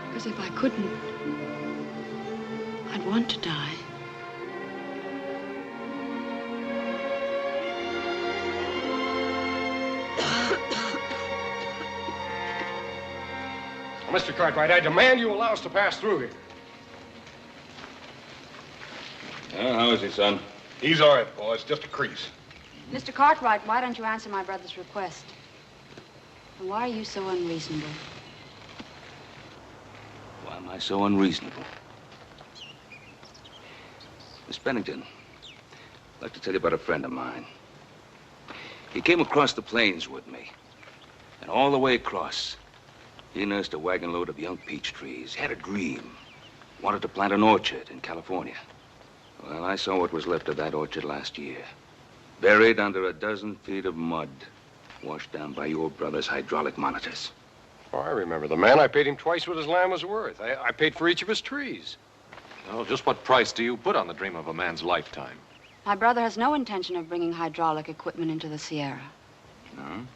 Because if I couldn't, I'd want to die. Mr. Cartwright, I demand you allow us to pass through here. How is he, son? He's all right, boys. Just a crease. Mr. Cartwright, why don't you answer my brother's request? Why are you so unreasonable? Why am I so unreasonable? Miss Pennington, I'd like to tell you about a friend of mine. He came across the plains with me. And all the way across, he nursed a wagon load of young peach trees. He had a dream. Wanted to plant an orchard in California. Well, I saw what was left of that orchard last year. Buried under a dozen feet of mud. Washed down by your brother's hydraulic monitors. Oh, I remember the man. I paid him twice what his land was worth. I paid for each of his trees. Well, just what price do you put on the dream of a man's lifetime? My brother has no intention of bringing hydraulic equipment into the Sierra. No?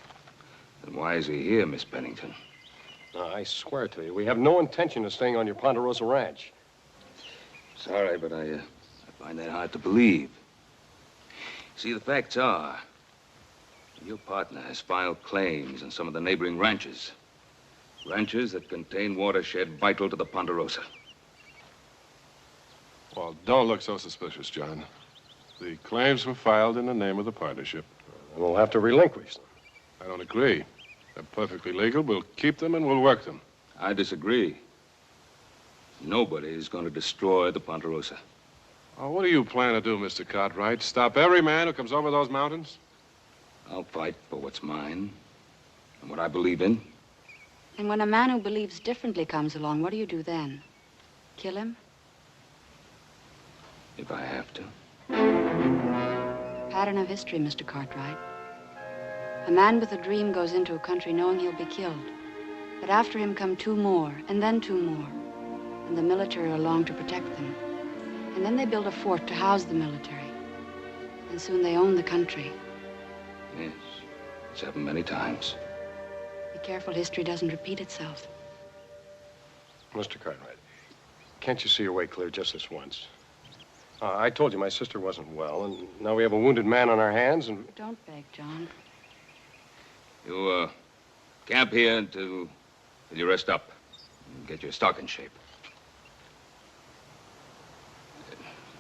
Then why is he here, Miss Pennington? I swear to you, we have no intention of staying on your Ponderosa ranch. Sorry, but I find that hard to believe. See, the facts are, your partner has filed claims on some of the neighboring ranches. Ranches that contain watershed vital to the Ponderosa. Well, don't look so suspicious, John. The claims were filed in the name of the partnership. And we'll have to relinquish them. I don't agree. They're perfectly legal. We'll keep them and we'll work them. I disagree. Nobody is going to destroy the Ponderosa. Oh, what do you plan to do, Mr. Cartwright? Stop every man who comes over those mountains? I'll fight for what's mine and what I believe in. And when a man who believes differently comes along, what do you do then? Kill him? If I have to. Pattern of history, Mr. Cartwright. A man with a dream goes into a country knowing he'll be killed. But after him come two more, and then two more. And the military are along to protect them. And then they build a fort to house the military. And soon they own the country. Yes, it's happened many times. Be careful history doesn't repeat itself. Mr. Cartwright, can't you see your way clear just this once? I told you my sister wasn't well, and now we have a wounded man on our hands, and... Don't beg, John. You, camp here until you rest up and get your stock in shape.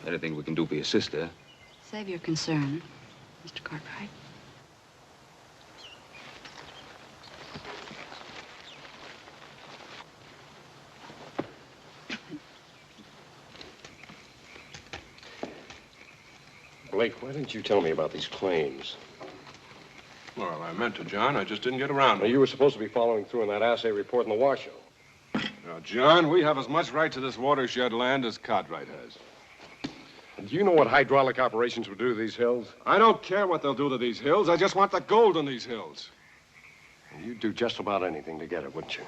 Anything we can do for your sister. Save your concern, Mr. Cartwright. Blake, why didn't you tell me about these claims? Well, I meant to, John. I just didn't get around to it. You were supposed to be following through on that assay report in the Washoe. Now, John, we have as much right to this watershed land as Cartwright has. Do you know what hydraulic operations would do to these hills? I don't care what they'll do to these hills. I just want the gold in these hills. You'd do just about anything to get it, wouldn't you?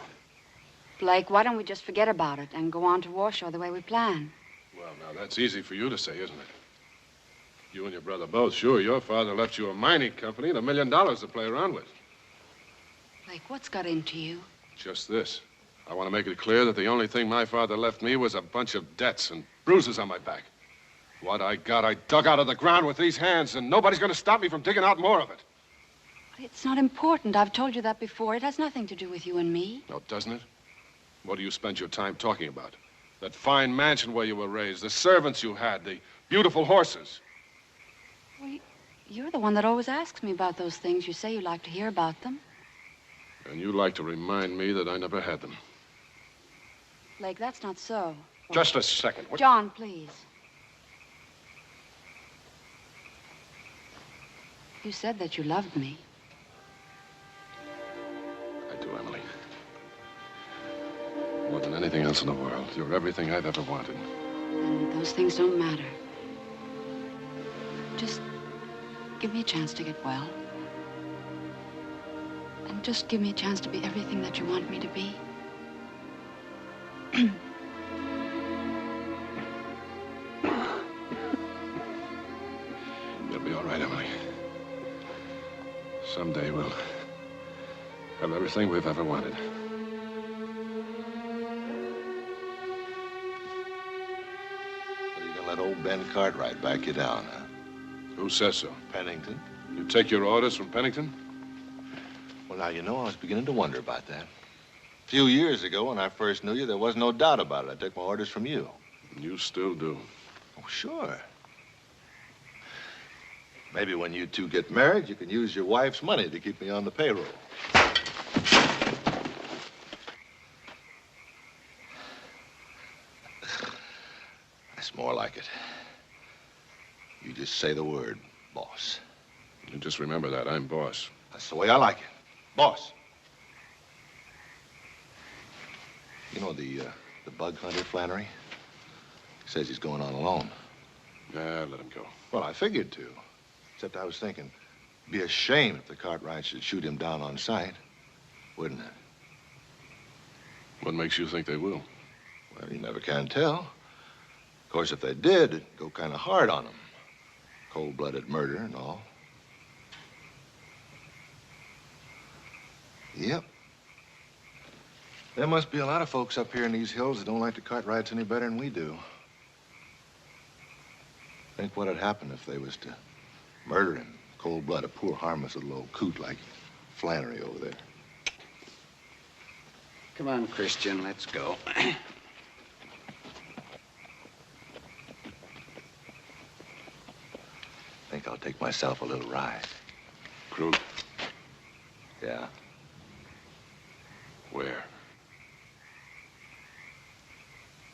Blake, why don't we just forget about it and go on to Washoe the way we plan? Well, now, that's easy for you to say, isn't it? You and your brother both. Sure, your father left you a mining company and $1 million to play around with. Blake, what's got into you? Just this. I want to make it clear that the only thing my father left me was a bunch of debts and bruises on my back. What I got, I dug out of the ground with these hands, and nobody's going to stop me from digging out more of it. It's not important. I've told you that before. It has nothing to do with you and me. No, doesn't it? What do you spend your time talking about? That fine mansion where you were raised, the servants you had, the beautiful horses. Well, you're the one that always asks me about those things. You say you like to hear about them. And you like to remind me that I never had them. Blake, that's not so. Just a second. John, please. You said that you loved me. I do, Emily. More than anything else in the world. You're everything I've ever wanted. And those things don't matter. Just give me a chance to get well. And just give me a chance to be everything that you want me to be. You'll be all right, Emily. Someday we'll have everything we've ever wanted. So you gonna let old Ben Cartwright back you down, huh? Who says so? Pennington. You take your orders from Pennington? Well, now, you know, I was beginning to wonder about that. A few years ago, when I first knew you, there was no doubt about it. I took my orders from you. You still do. Oh, sure. Maybe when you two get married, you can use your wife's money to keep me on the payroll. more like it. You just say the word, boss. You just remember that. I'm boss. That's the way I like it. Boss. You know the bug hunter, Flannery? He says he's going on alone. Nah, let him go. Well, I figured to. Except I was thinking, it'd be a shame if the Cartwrights should shoot him down on sight, wouldn't it? What makes you think they will? Well, you never can tell. Of course, if they did, it'd go kind of hard on them. Cold-blooded murder and all. Yep. There must be a lot of folks up here in these hills that don't like the Cartwrights any better than we do. Think what'd happen if they was to murder him. Cold-blooded, a poor, harmless little old coot like Flannery over there. Come on, Christian, let's go. Think I'll take myself a little ride. Crude? Yeah. Where?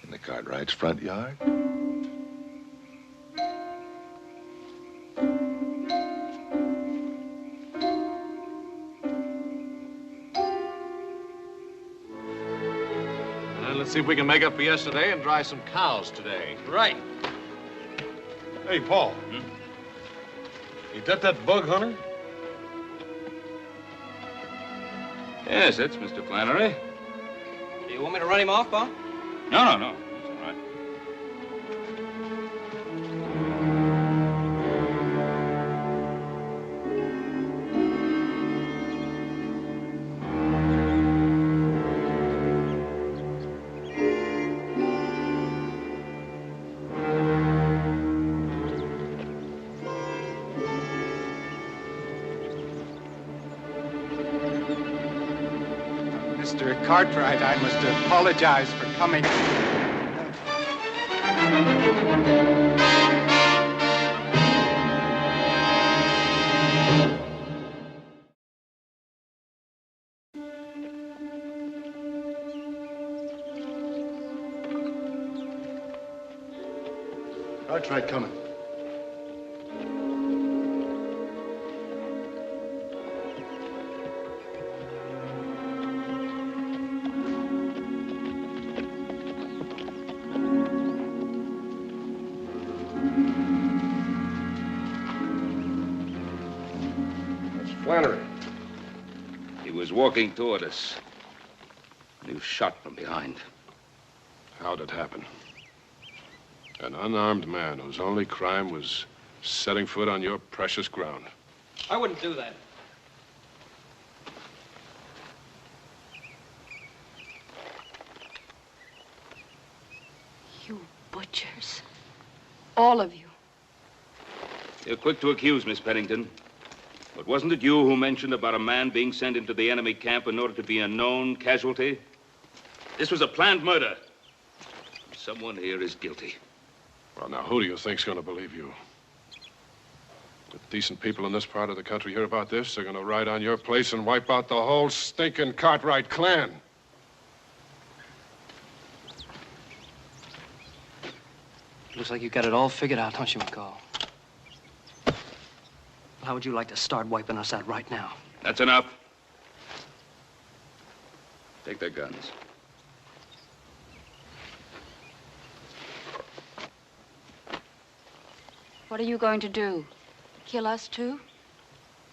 In the Cartwrights' front yard. Let's see if we can make up for yesterday and dry some cows today. Right. Hey, Paul. Ain't that bug hunter? Yes, it's Mr. Flannery. Do you want me to run him off, Bob? No. That's all right. Mr. Cartwright, I must apologize for coming. Cartwright coming. Flannery. He was walking toward us. And he was shot from behind. How'd it happen? An unarmed man whose only crime was setting foot on your precious ground. I wouldn't do that. You butchers. All of you. You're quick to accuse, Miss Pennington. But wasn't it you who mentioned about a man being sent into the enemy camp in order to be a known casualty? This was a planned murder. Someone here is guilty. Well, now, who do you think's going to believe you? If decent people in this part of the country hear about this, they're going to ride on your place and wipe out the whole stinking Cartwright clan. Looks like you got it all figured out, don't you, McCall? How would you like to start wiping us out right now? That's enough. Take their guns. What are you going to do? Kill us too?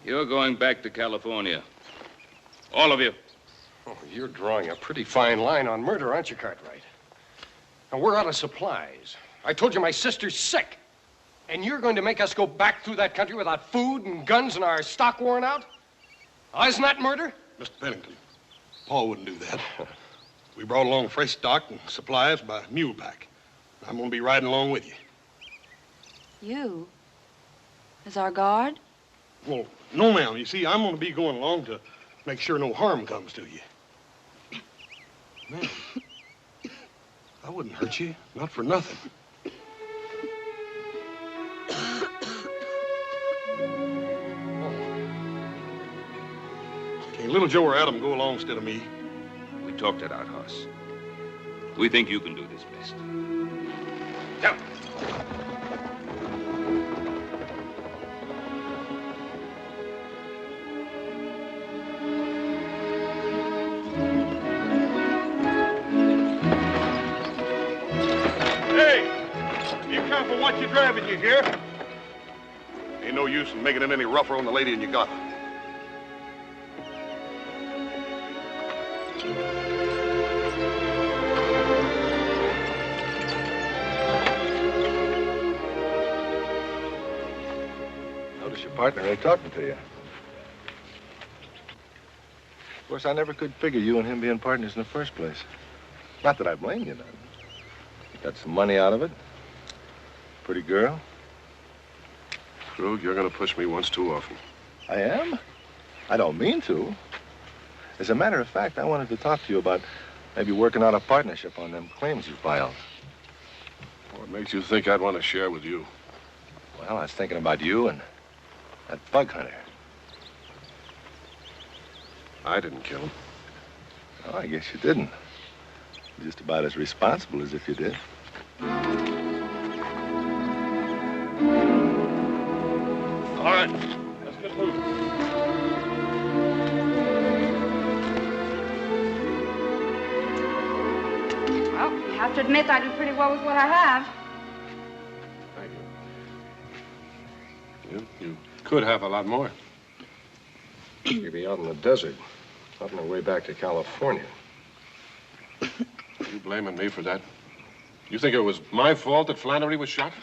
You're going back to California. All of you. Oh, you're drawing a pretty fine line on murder, aren't you, Cartwright? And we're out of supplies. I told you my sister's sick. And you're going to make us go back through that country without food and guns and our stock worn out? Oh, isn't that murder? Mr. Pennington, Paul wouldn't do that. We brought along fresh stock and supplies by mule pack. I'm going to be riding along with you. You? As our guard? Well, no, ma'am. You see, I'm going to be going along to make sure no harm comes to you. Ma'am, I wouldn't hurt you. Not for nothing. Can little Joe or Adam go along instead of me? We talked it out, Hoss. We think you can do this best. Come. Careful what you're driving, you hear? Ain't no use in making it any rougher on the lady than you got her. Notice your partner ain't talking to you. Of course, I never could figure you and him being partners in the first place. Not that I blame you none. Got some money out of it. Pretty girl. Krug, you're gonna push me once too often. I am? I don't mean to. As a matter of fact, I wanted to talk to you about maybe working out a partnership on them claims you filed. What makes you think I'd want to share with you? Well, I was thinking about you and that bug hunter. I didn't kill him. Oh, I guess you didn't. You're just about as responsible as if you did. All right, let's get moving. Well, you have to admit I do pretty well with what I have. Thank you. You could have a lot more. You'd be out in the desert, on the way back to California. You blaming me for that? You think it was my fault that Flannery was shot?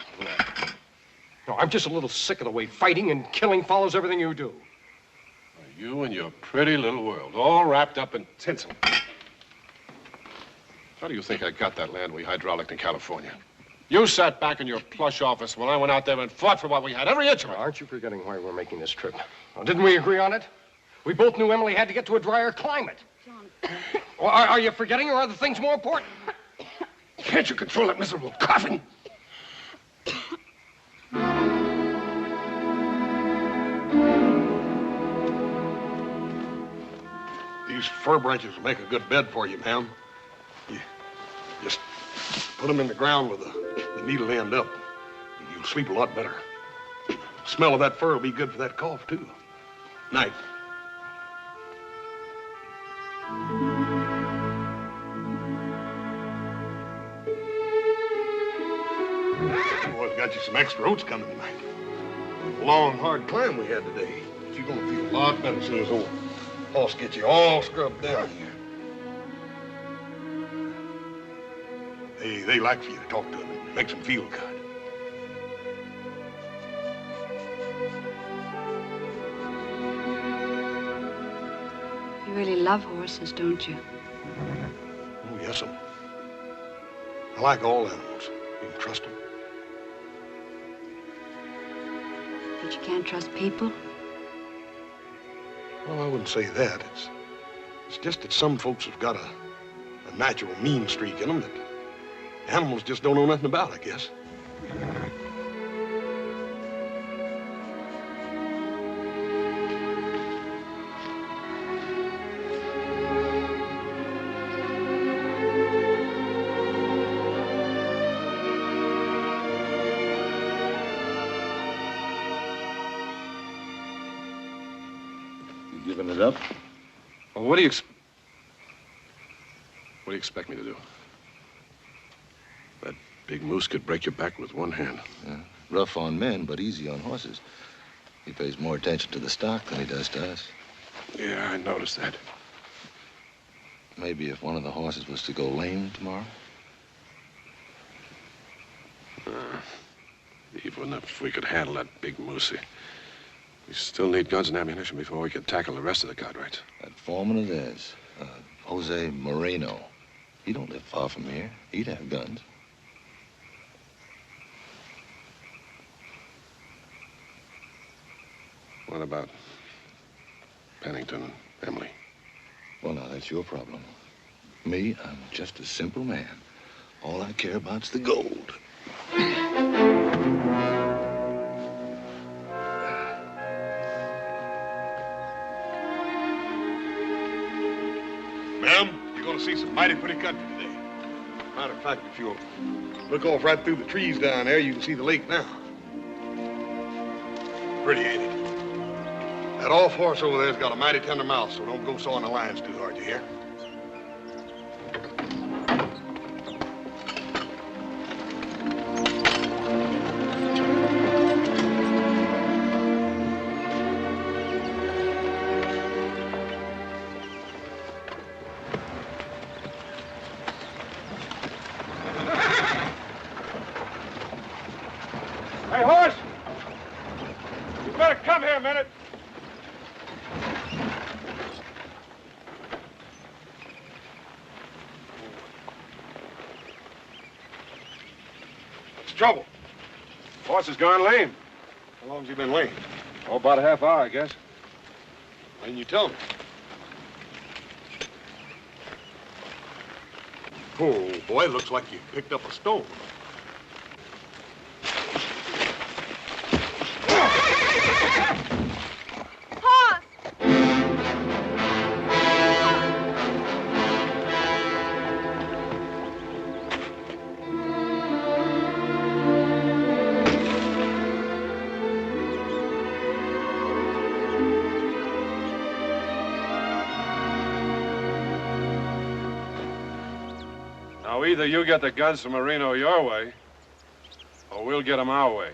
No, I'm just a little sick of the way fighting and killing follows everything you do. You and your pretty little world, all wrapped up in tinsel. How do you think I got that land we hydrauliced in California? You sat back in your plush office while I went out there and fought for what we had, every inch of it. Aren't you forgetting why we're making this trip? Well, didn't we agree on it? We both knew Emily had to get to a drier climate. John. Well, are you forgetting, or are the things more important? Can't you control that miserable coughing? These fir branches will make a good bed for you, ma'am. You just put them in the ground with the needle end up, and you'll sleep a lot better. The smell of that fur will be good for that cough, too. Night. Boys got you some extra oats coming tonight. Long, hard climb we had today. But you're gonna feel a lot better as soon as old horse gets you all scrubbed down here. They like for you to talk to them and makes them feel good. You really love horses, don't you? Oh, yes, I like all animals. You can trust them. But you can't trust people? Well, I wouldn't say that. It's just that some folks have got a natural mean streak in them that animals just don't know nothing about, I guess. Giving it up? Well, what do you expect me to do? That big moose could break your back with one hand. Yeah. Rough on men, but easy on horses. He pays more attention to the stock than he does to us. Yeah, I noticed that. Maybe if one of the horses was to go lame tomorrow? Even if we could handle that big moose, we still need guns and ammunition before we can tackle the rest of the Cartwrights. That foreman of theirs, Jose Moreno, he don't live far from here. He'd have guns. What about Pennington and Emily? Well, now, that's your problem. Me, I'm just a simple man. All I care about's the gold. Ma'am, you're gonna see some mighty pretty country today. Matter of fact, if you'll look off right through the trees down there, you can see the lake now. Pretty, ain't it? That off horse over there's got a mighty tender mouth, so don't go sawing the lines too hard, you hear? Hey, horse! You better come here a minute. What's the trouble? Horse has gone lame. How long's he been lame? Oh, about a half hour, I guess. Why didn't you tell me? Oh, boy, looks like you picked up a stone. Now, either you get the guns from Marino your way, or we'll get them our way.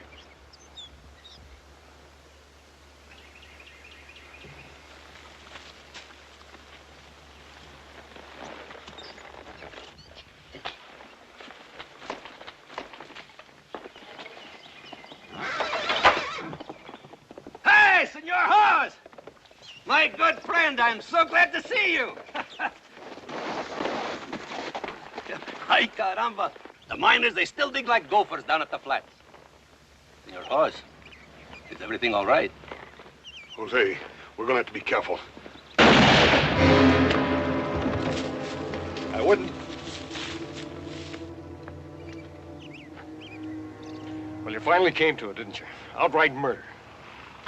Hey, Senor Horse! My good friend, I'm so glad to see you. Ay, caramba. The miners, they still dig like gophers down at the flats. Senor Horse, is everything all right? Jose, we're gonna have to be careful. I wouldn't. Well, you finally came to it, didn't you? Outright murder.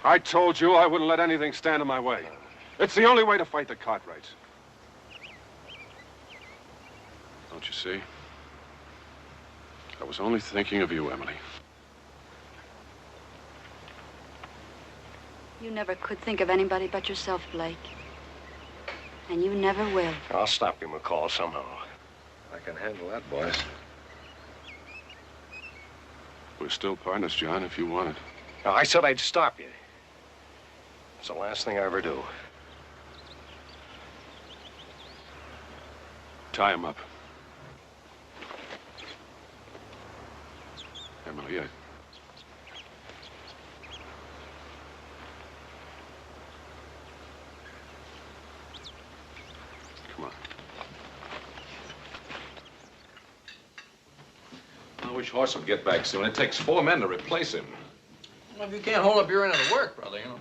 I told you I wouldn't let anything stand in my way. It's the only way to fight the Cartwrights. Don't you see? I was only thinking of you, Emily. You never could think of anybody but yourself, Blake. And you never will. I'll stop you, McCall, somehow. I can handle that, boys. We're still partners, John, if you want it. Now, I said I'd stop you. It's the last thing I ever do. Tie him up. Emily, come on. I wish Horse would get back soon. It takes 4 men to replace him. Well, if you can't hold up your end of the work, brother, you know.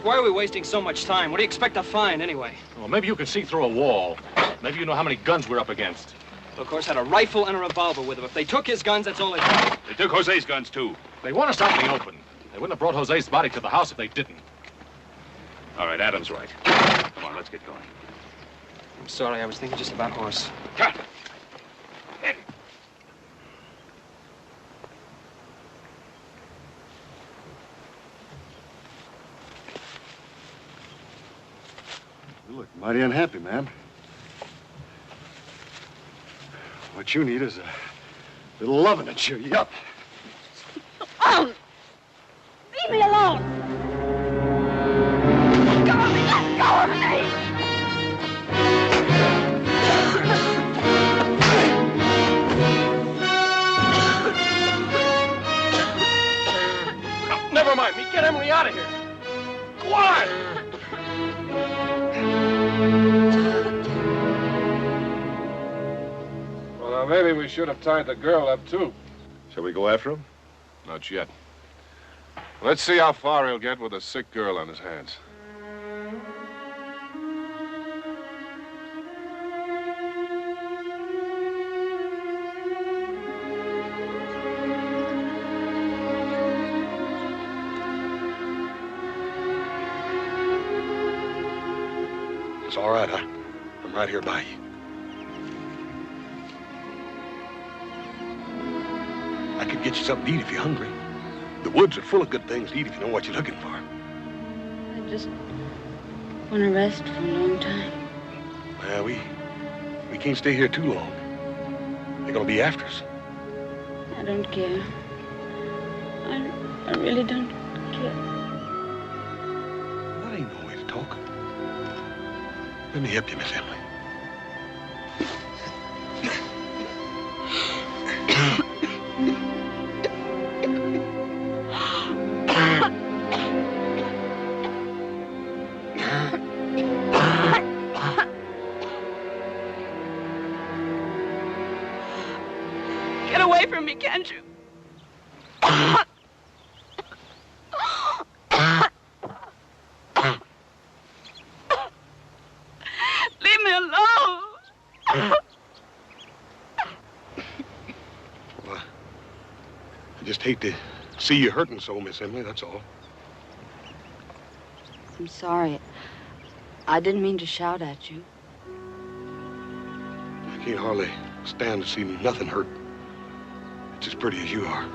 Why are we wasting so much time? What do you expect to find, anyway? Well, maybe you can see through a wall. Maybe you know how many guns we're up against. Well, of course, had a rifle and a revolver with them. If they took his guns, that's all they took. They took Jose's guns, too. They want us out in the open. They wouldn't have brought Jose's body to the house if they didn't. All right, Adam's right. Come on, let's get going. I'm sorry, I was thinking just about Horse. Cut! Mighty unhappy, man. What you need is a little loving to cheer you up. Oh! Leave me alone! Let go of me! Let go of me! Never mind me. Get Emily out of here. Go on! Well, now, maybe we should have tied the girl up, too. Shall we go after him? Not yet. Let's see how far he'll get with a sick girl on his hands. It's all right. I'm right here by you. I could get you something to eat if you're hungry. The woods are full of good things to eat if you know what you're looking for. I just want to rest for a long time. Well, we can't stay here too long. They're gonna be after us. I don't care. I really don't care. That ain't no way to talk. Let me help you, Miss Emily. Get away from me, can't you? Leave me alone. Well, I just hate to see you hurting so, Miss Emily, that's all. I'm sorry. I didn't mean to shout at you. I can't hardly stand to see nothing hurt. It's as pretty as you are.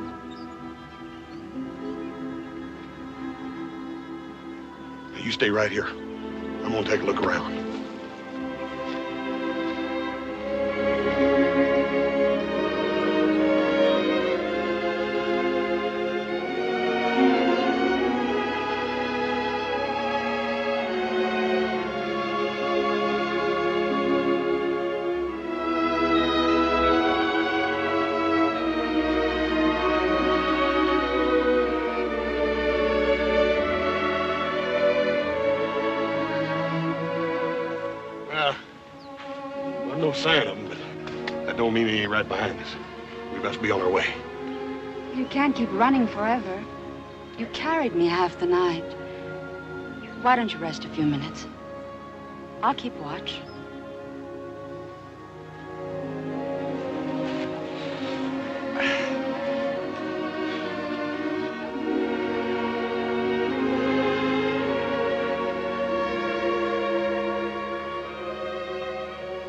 Now, you stay right here. I'm gonna take a look around. No sign of him, but that don't mean he ain't right behind us. We must be on our way. You can't keep running forever. You carried me half the night. Why don't you rest a few minutes? I'll keep watch.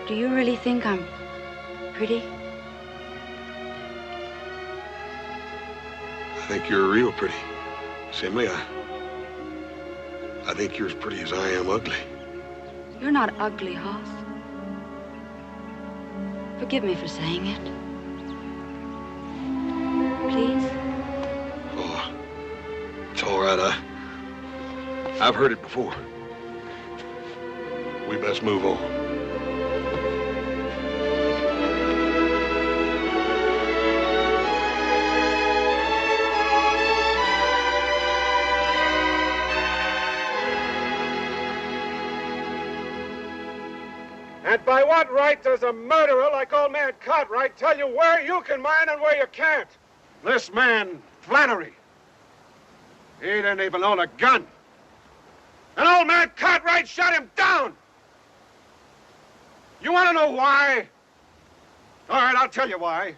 Do you really think I'm pretty? I think you're real pretty. Miss Emily, I think you're as pretty as I am ugly. You're not ugly, Hoss. Forgive me for saying it. Please? Oh, it's all right. I've heard it before. We best move on. And by what right does a murderer like old man Cartwright tell you where you can mine and where you can't? This man, Flannery, he didn't even own a gun. And old man Cartwright shot him down. You want to know why? All right, I'll tell you why.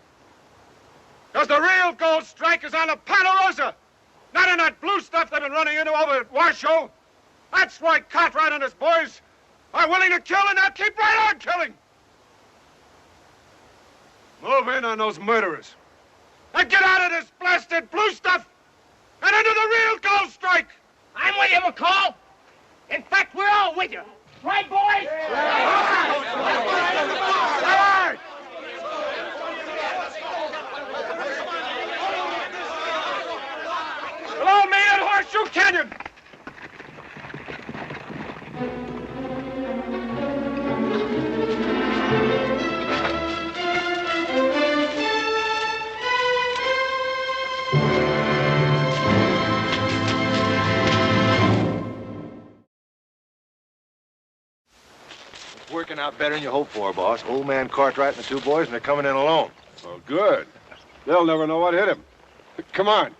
Because the real gold strike is on the Ponderosa, not in that blue stuff they've been running into over at Washoe. That's why Cartwright and his boys are willing to kill and they'll keep right on killing. Move in on those murderers. And get out of this blasted blue stuff and into the real gold strike. I'm with you, McCall. In fact, we're all with you. Right, boys? Below me at Horseshoe Canyon! It's working out better than you hoped for, boss. Old man Cartwright and the two boys, and they're coming in alone. Well, good. They'll never know what hit him. Come on.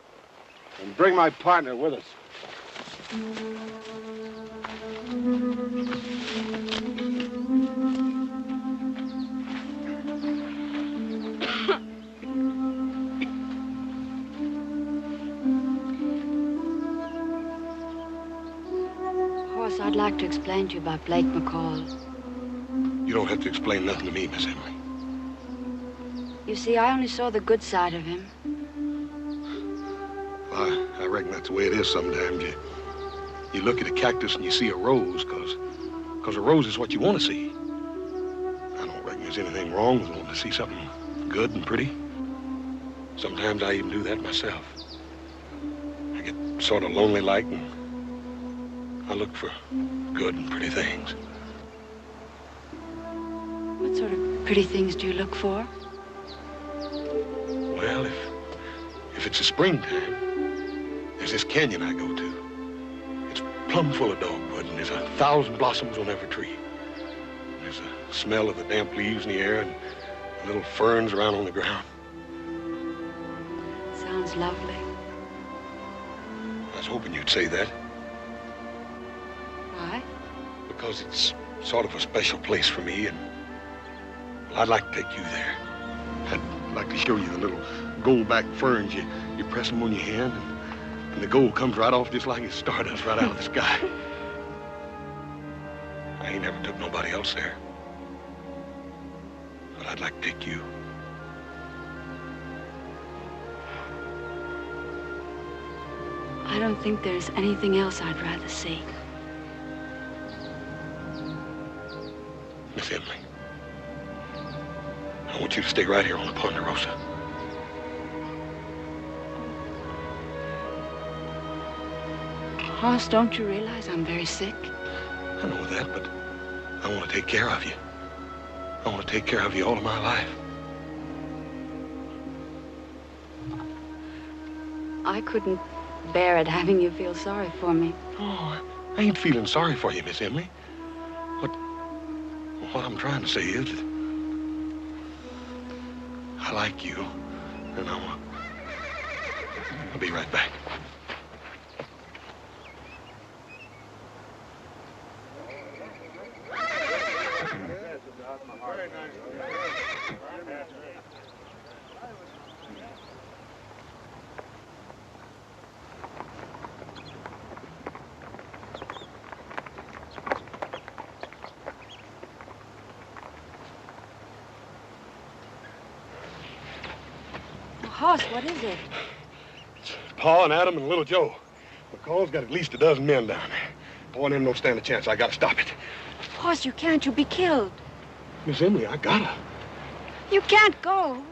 And bring my partner with us. Horace, I'd like to explain to you about Blake McCall. You don't have to explain nothing to me, Miss Emily. You see, I only saw the good side of him. Well, I reckon that's the way it is sometimes. You look at a cactus and you see a rose, because a rose is what you want to see. I don't reckon there's anything wrong with wanting to see something good and pretty. Sometimes I even do that myself. I get sort of lonely-like, and I look for good and pretty things. What sort of pretty things do you look for? Well, if it's a springtime, there's this canyon I go to. It's plumb full of dogwood, and there's 1,000 blossoms on every tree. There's a smell of the damp leaves in the air and little ferns around on the ground. Sounds lovely. I was hoping you'd say that. Why? Because it's sort of a special place for me, and well, I'd like to take you there. I'd like to show you the little gold-back ferns. You press them on your hand, and the gold comes right off just like it's stardust right out of the sky. I ain't never took nobody else there. But I'd like to take you. I don't think there's anything else I'd rather see. Miss Emily, I want you to stay right here on the Ponderosa. Hoss, don't you realize I'm very sick? I know that, but I want to take care of you. I want to take care of you all of my life. I couldn't bear it having you feel sorry for me. Oh, I ain't feeling sorry for you, Miss Emily. What I'm trying to say is that I like you, and I'll be right back. Hoss, what is it? It's Pa and Adam and little Joe. McCall's got at least a dozen men down there. Pa and them don't stand a chance. I gotta stop it. Hoss, you can't. You'll be killed. Miss Emily, I gotta. You can't go.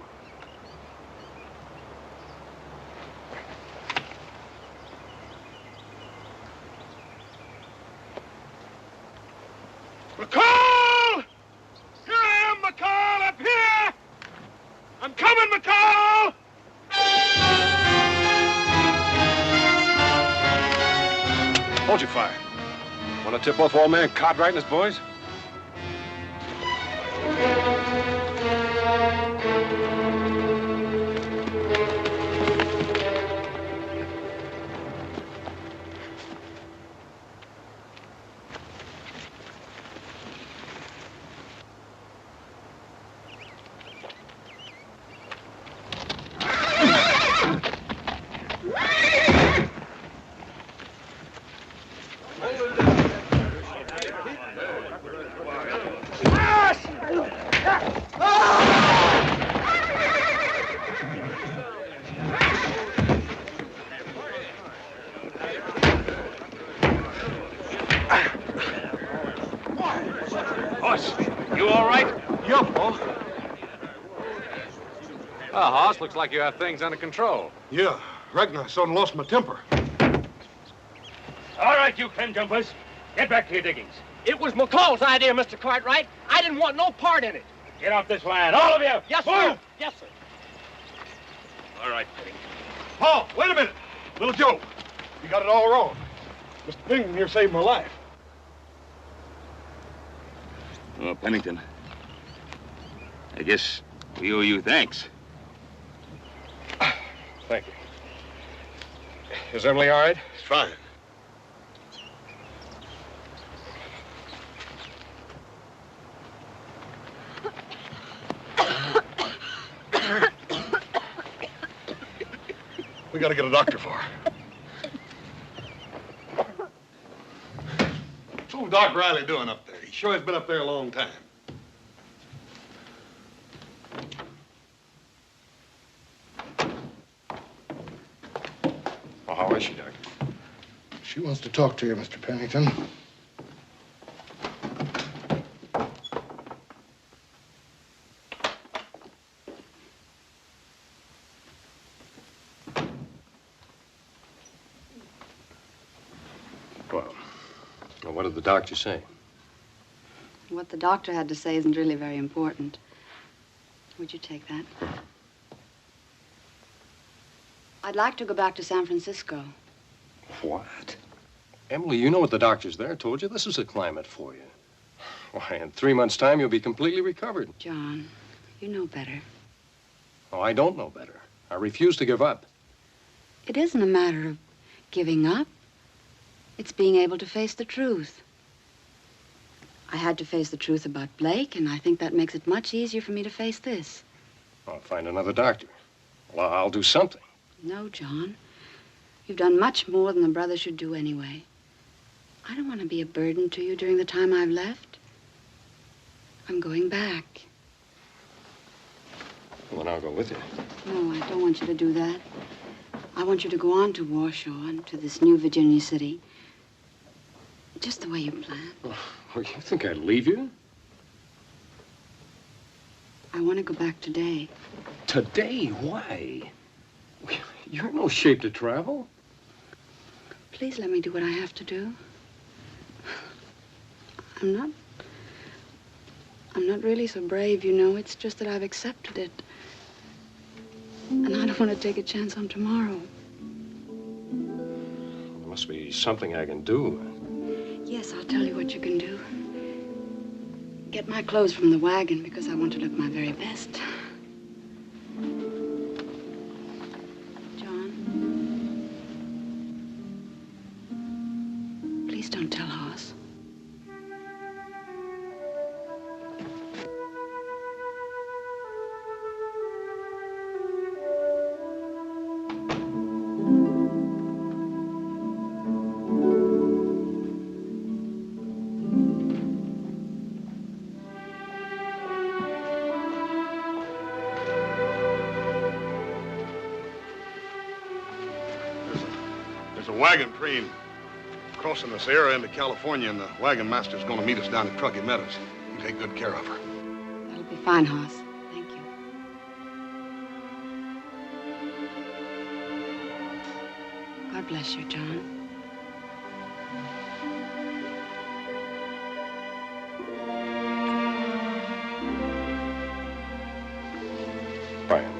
McCall! Here I am, McCall, up here! I'm coming, McCall! Hold your fire. Want to tip off old man Cartwright and his boys? Hoss, you all right? Yeah, boss. Well, Hoss, looks like you have things under control. Yeah, reckon I sudden lost my temper. All right, you pen jumpers. Get back to your diggings. It was McCall's idea, Mr. Cartwright. I didn't want no part in it. Get off this land, all of you. Yes, Move. sir. Yes, sir. All right, Pennington. Paul, wait a minute. Little Joe, you got it all wrong. Mr. Pennington here saved my life. Well, Pennington, I guess we owe you thanks. Thank you. Is Emily all right? It's fine. We gotta get a doctor for her. What's old Doc Riley doing up there? He sure has been up there a long time. Well, how is she, Doctor? She wants to talk to you, Mr. Pennington. Well, what did the doctor say? What the doctor had to say isn't really very important. Would you take that? I'd like to go back to San Francisco. What? Emily, you know what the doctors there told you. This is the climate for you. Why, in 3 months' time, you'll be completely recovered. John, you know better. Oh, I don't know better. I refuse to give up. It isn't a matter of giving up. It's being able to face the truth. I had to face the truth about Blake, and I think that makes it much easier for me to face this. I'll find another doctor. Well, I'll do something. No, John. You've done much more than the brother should do anyway. I don't want to be a burden to you during the time I've left. I'm going back. Well, then I'll go with you. No, I don't want you to do that. I want you to go on to Washoe and to this new Virginia city. Just the way you planned. Oh, you think I'd leave you? I want to go back today. Today? Why? You're in no shape to travel. Please let me do what I have to do. I'm not really so brave, you know. It's just that I've accepted it. And I don't want to take a chance on tomorrow. There must be something I can do. Yes, I'll tell you what you can do. Get my clothes from the wagon because I want to look my very best. John, please don't tell Hoss. There's a wagon train crossing the Sierra into California, and the wagon master's going to meet us down at Truckee Meadows. You take good care of her. That'll be fine, Hoss. Thank you. God bless you, John. Brian.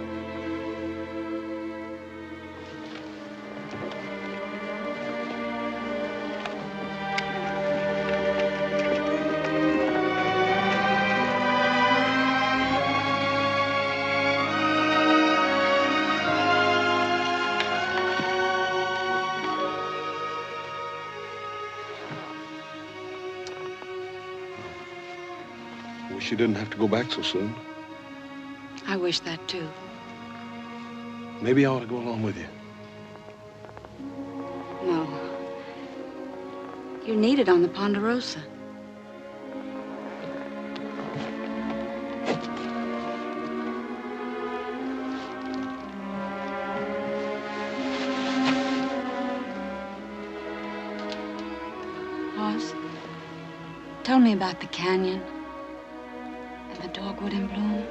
Wish you didn't have to go back so soon. I wish that, too. Maybe I ought to go along with you. No. You're needed on the Ponderosa. Hoss, tell me about the canyon. And the dogwood in bloom.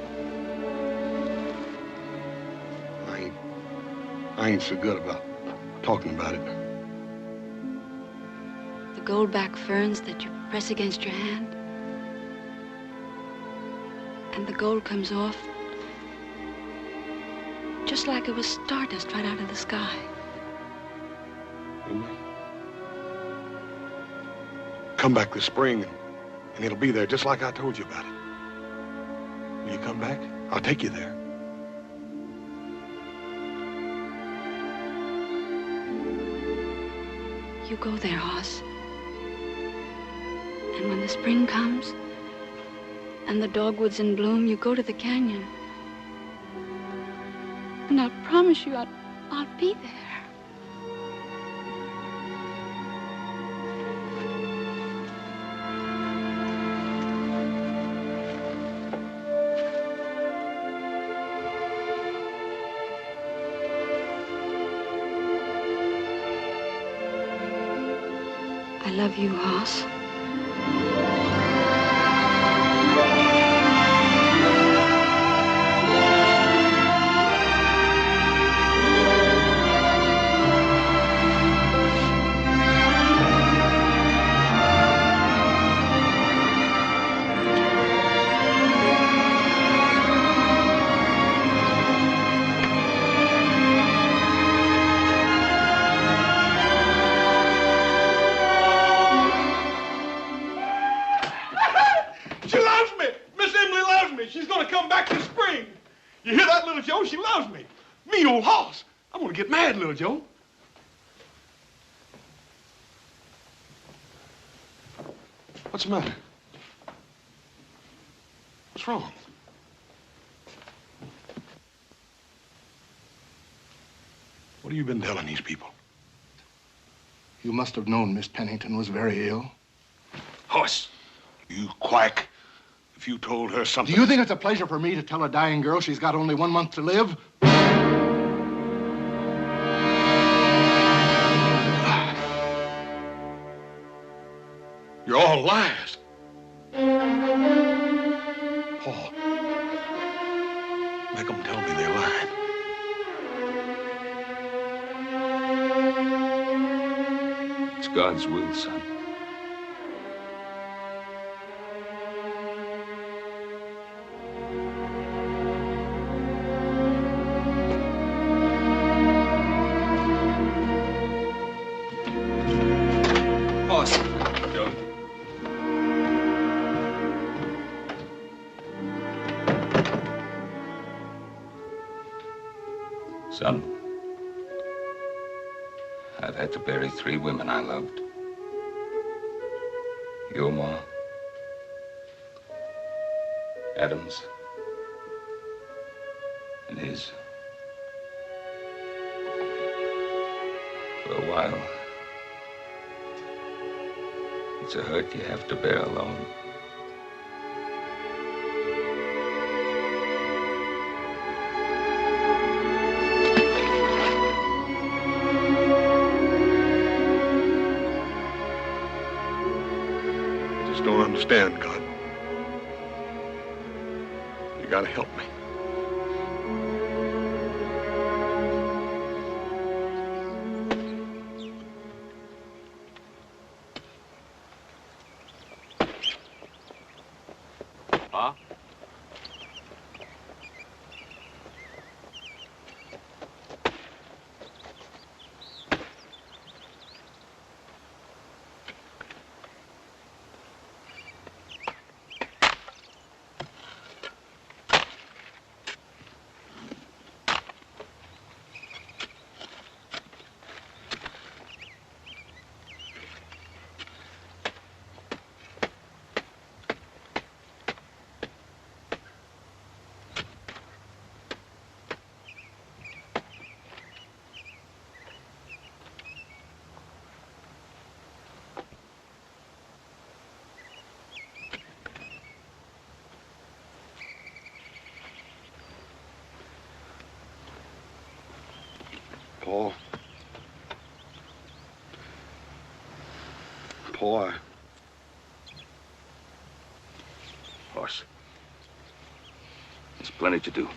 I ain't so good about talking about it. The goldback ferns that you press against your hand. And the gold comes off just like it was stardust right out of the sky. Come back this spring, and it'll be there just like I told you about it. Will you come back? I'll take you there. You go there, Hoss. And when the spring comes and the dogwood's in bloom, you go to the canyon. And I promise you I'll be there. I love you, Hoss. You hear that, little Joe? She loves me. Me, old Hoss. I'm gonna get mad, little Joe. What's the matter? What's wrong? What have you been telling these people? You must have known Miss Pennington was very ill. Hoss, you quack. If you told her something... Do you think it's a pleasure for me to tell a dying girl she's got only 1 month to live? You're all liars. Paul, make them tell me they're lying. It's God's will, son. Son, I've had to bury 3 women I loved. Your ma, Adam's, and his. For a while, it's a hurt you have to bear alone. Don't understand, God. You gotta help me. Huh? Paul, Hoss, There's plenty to do.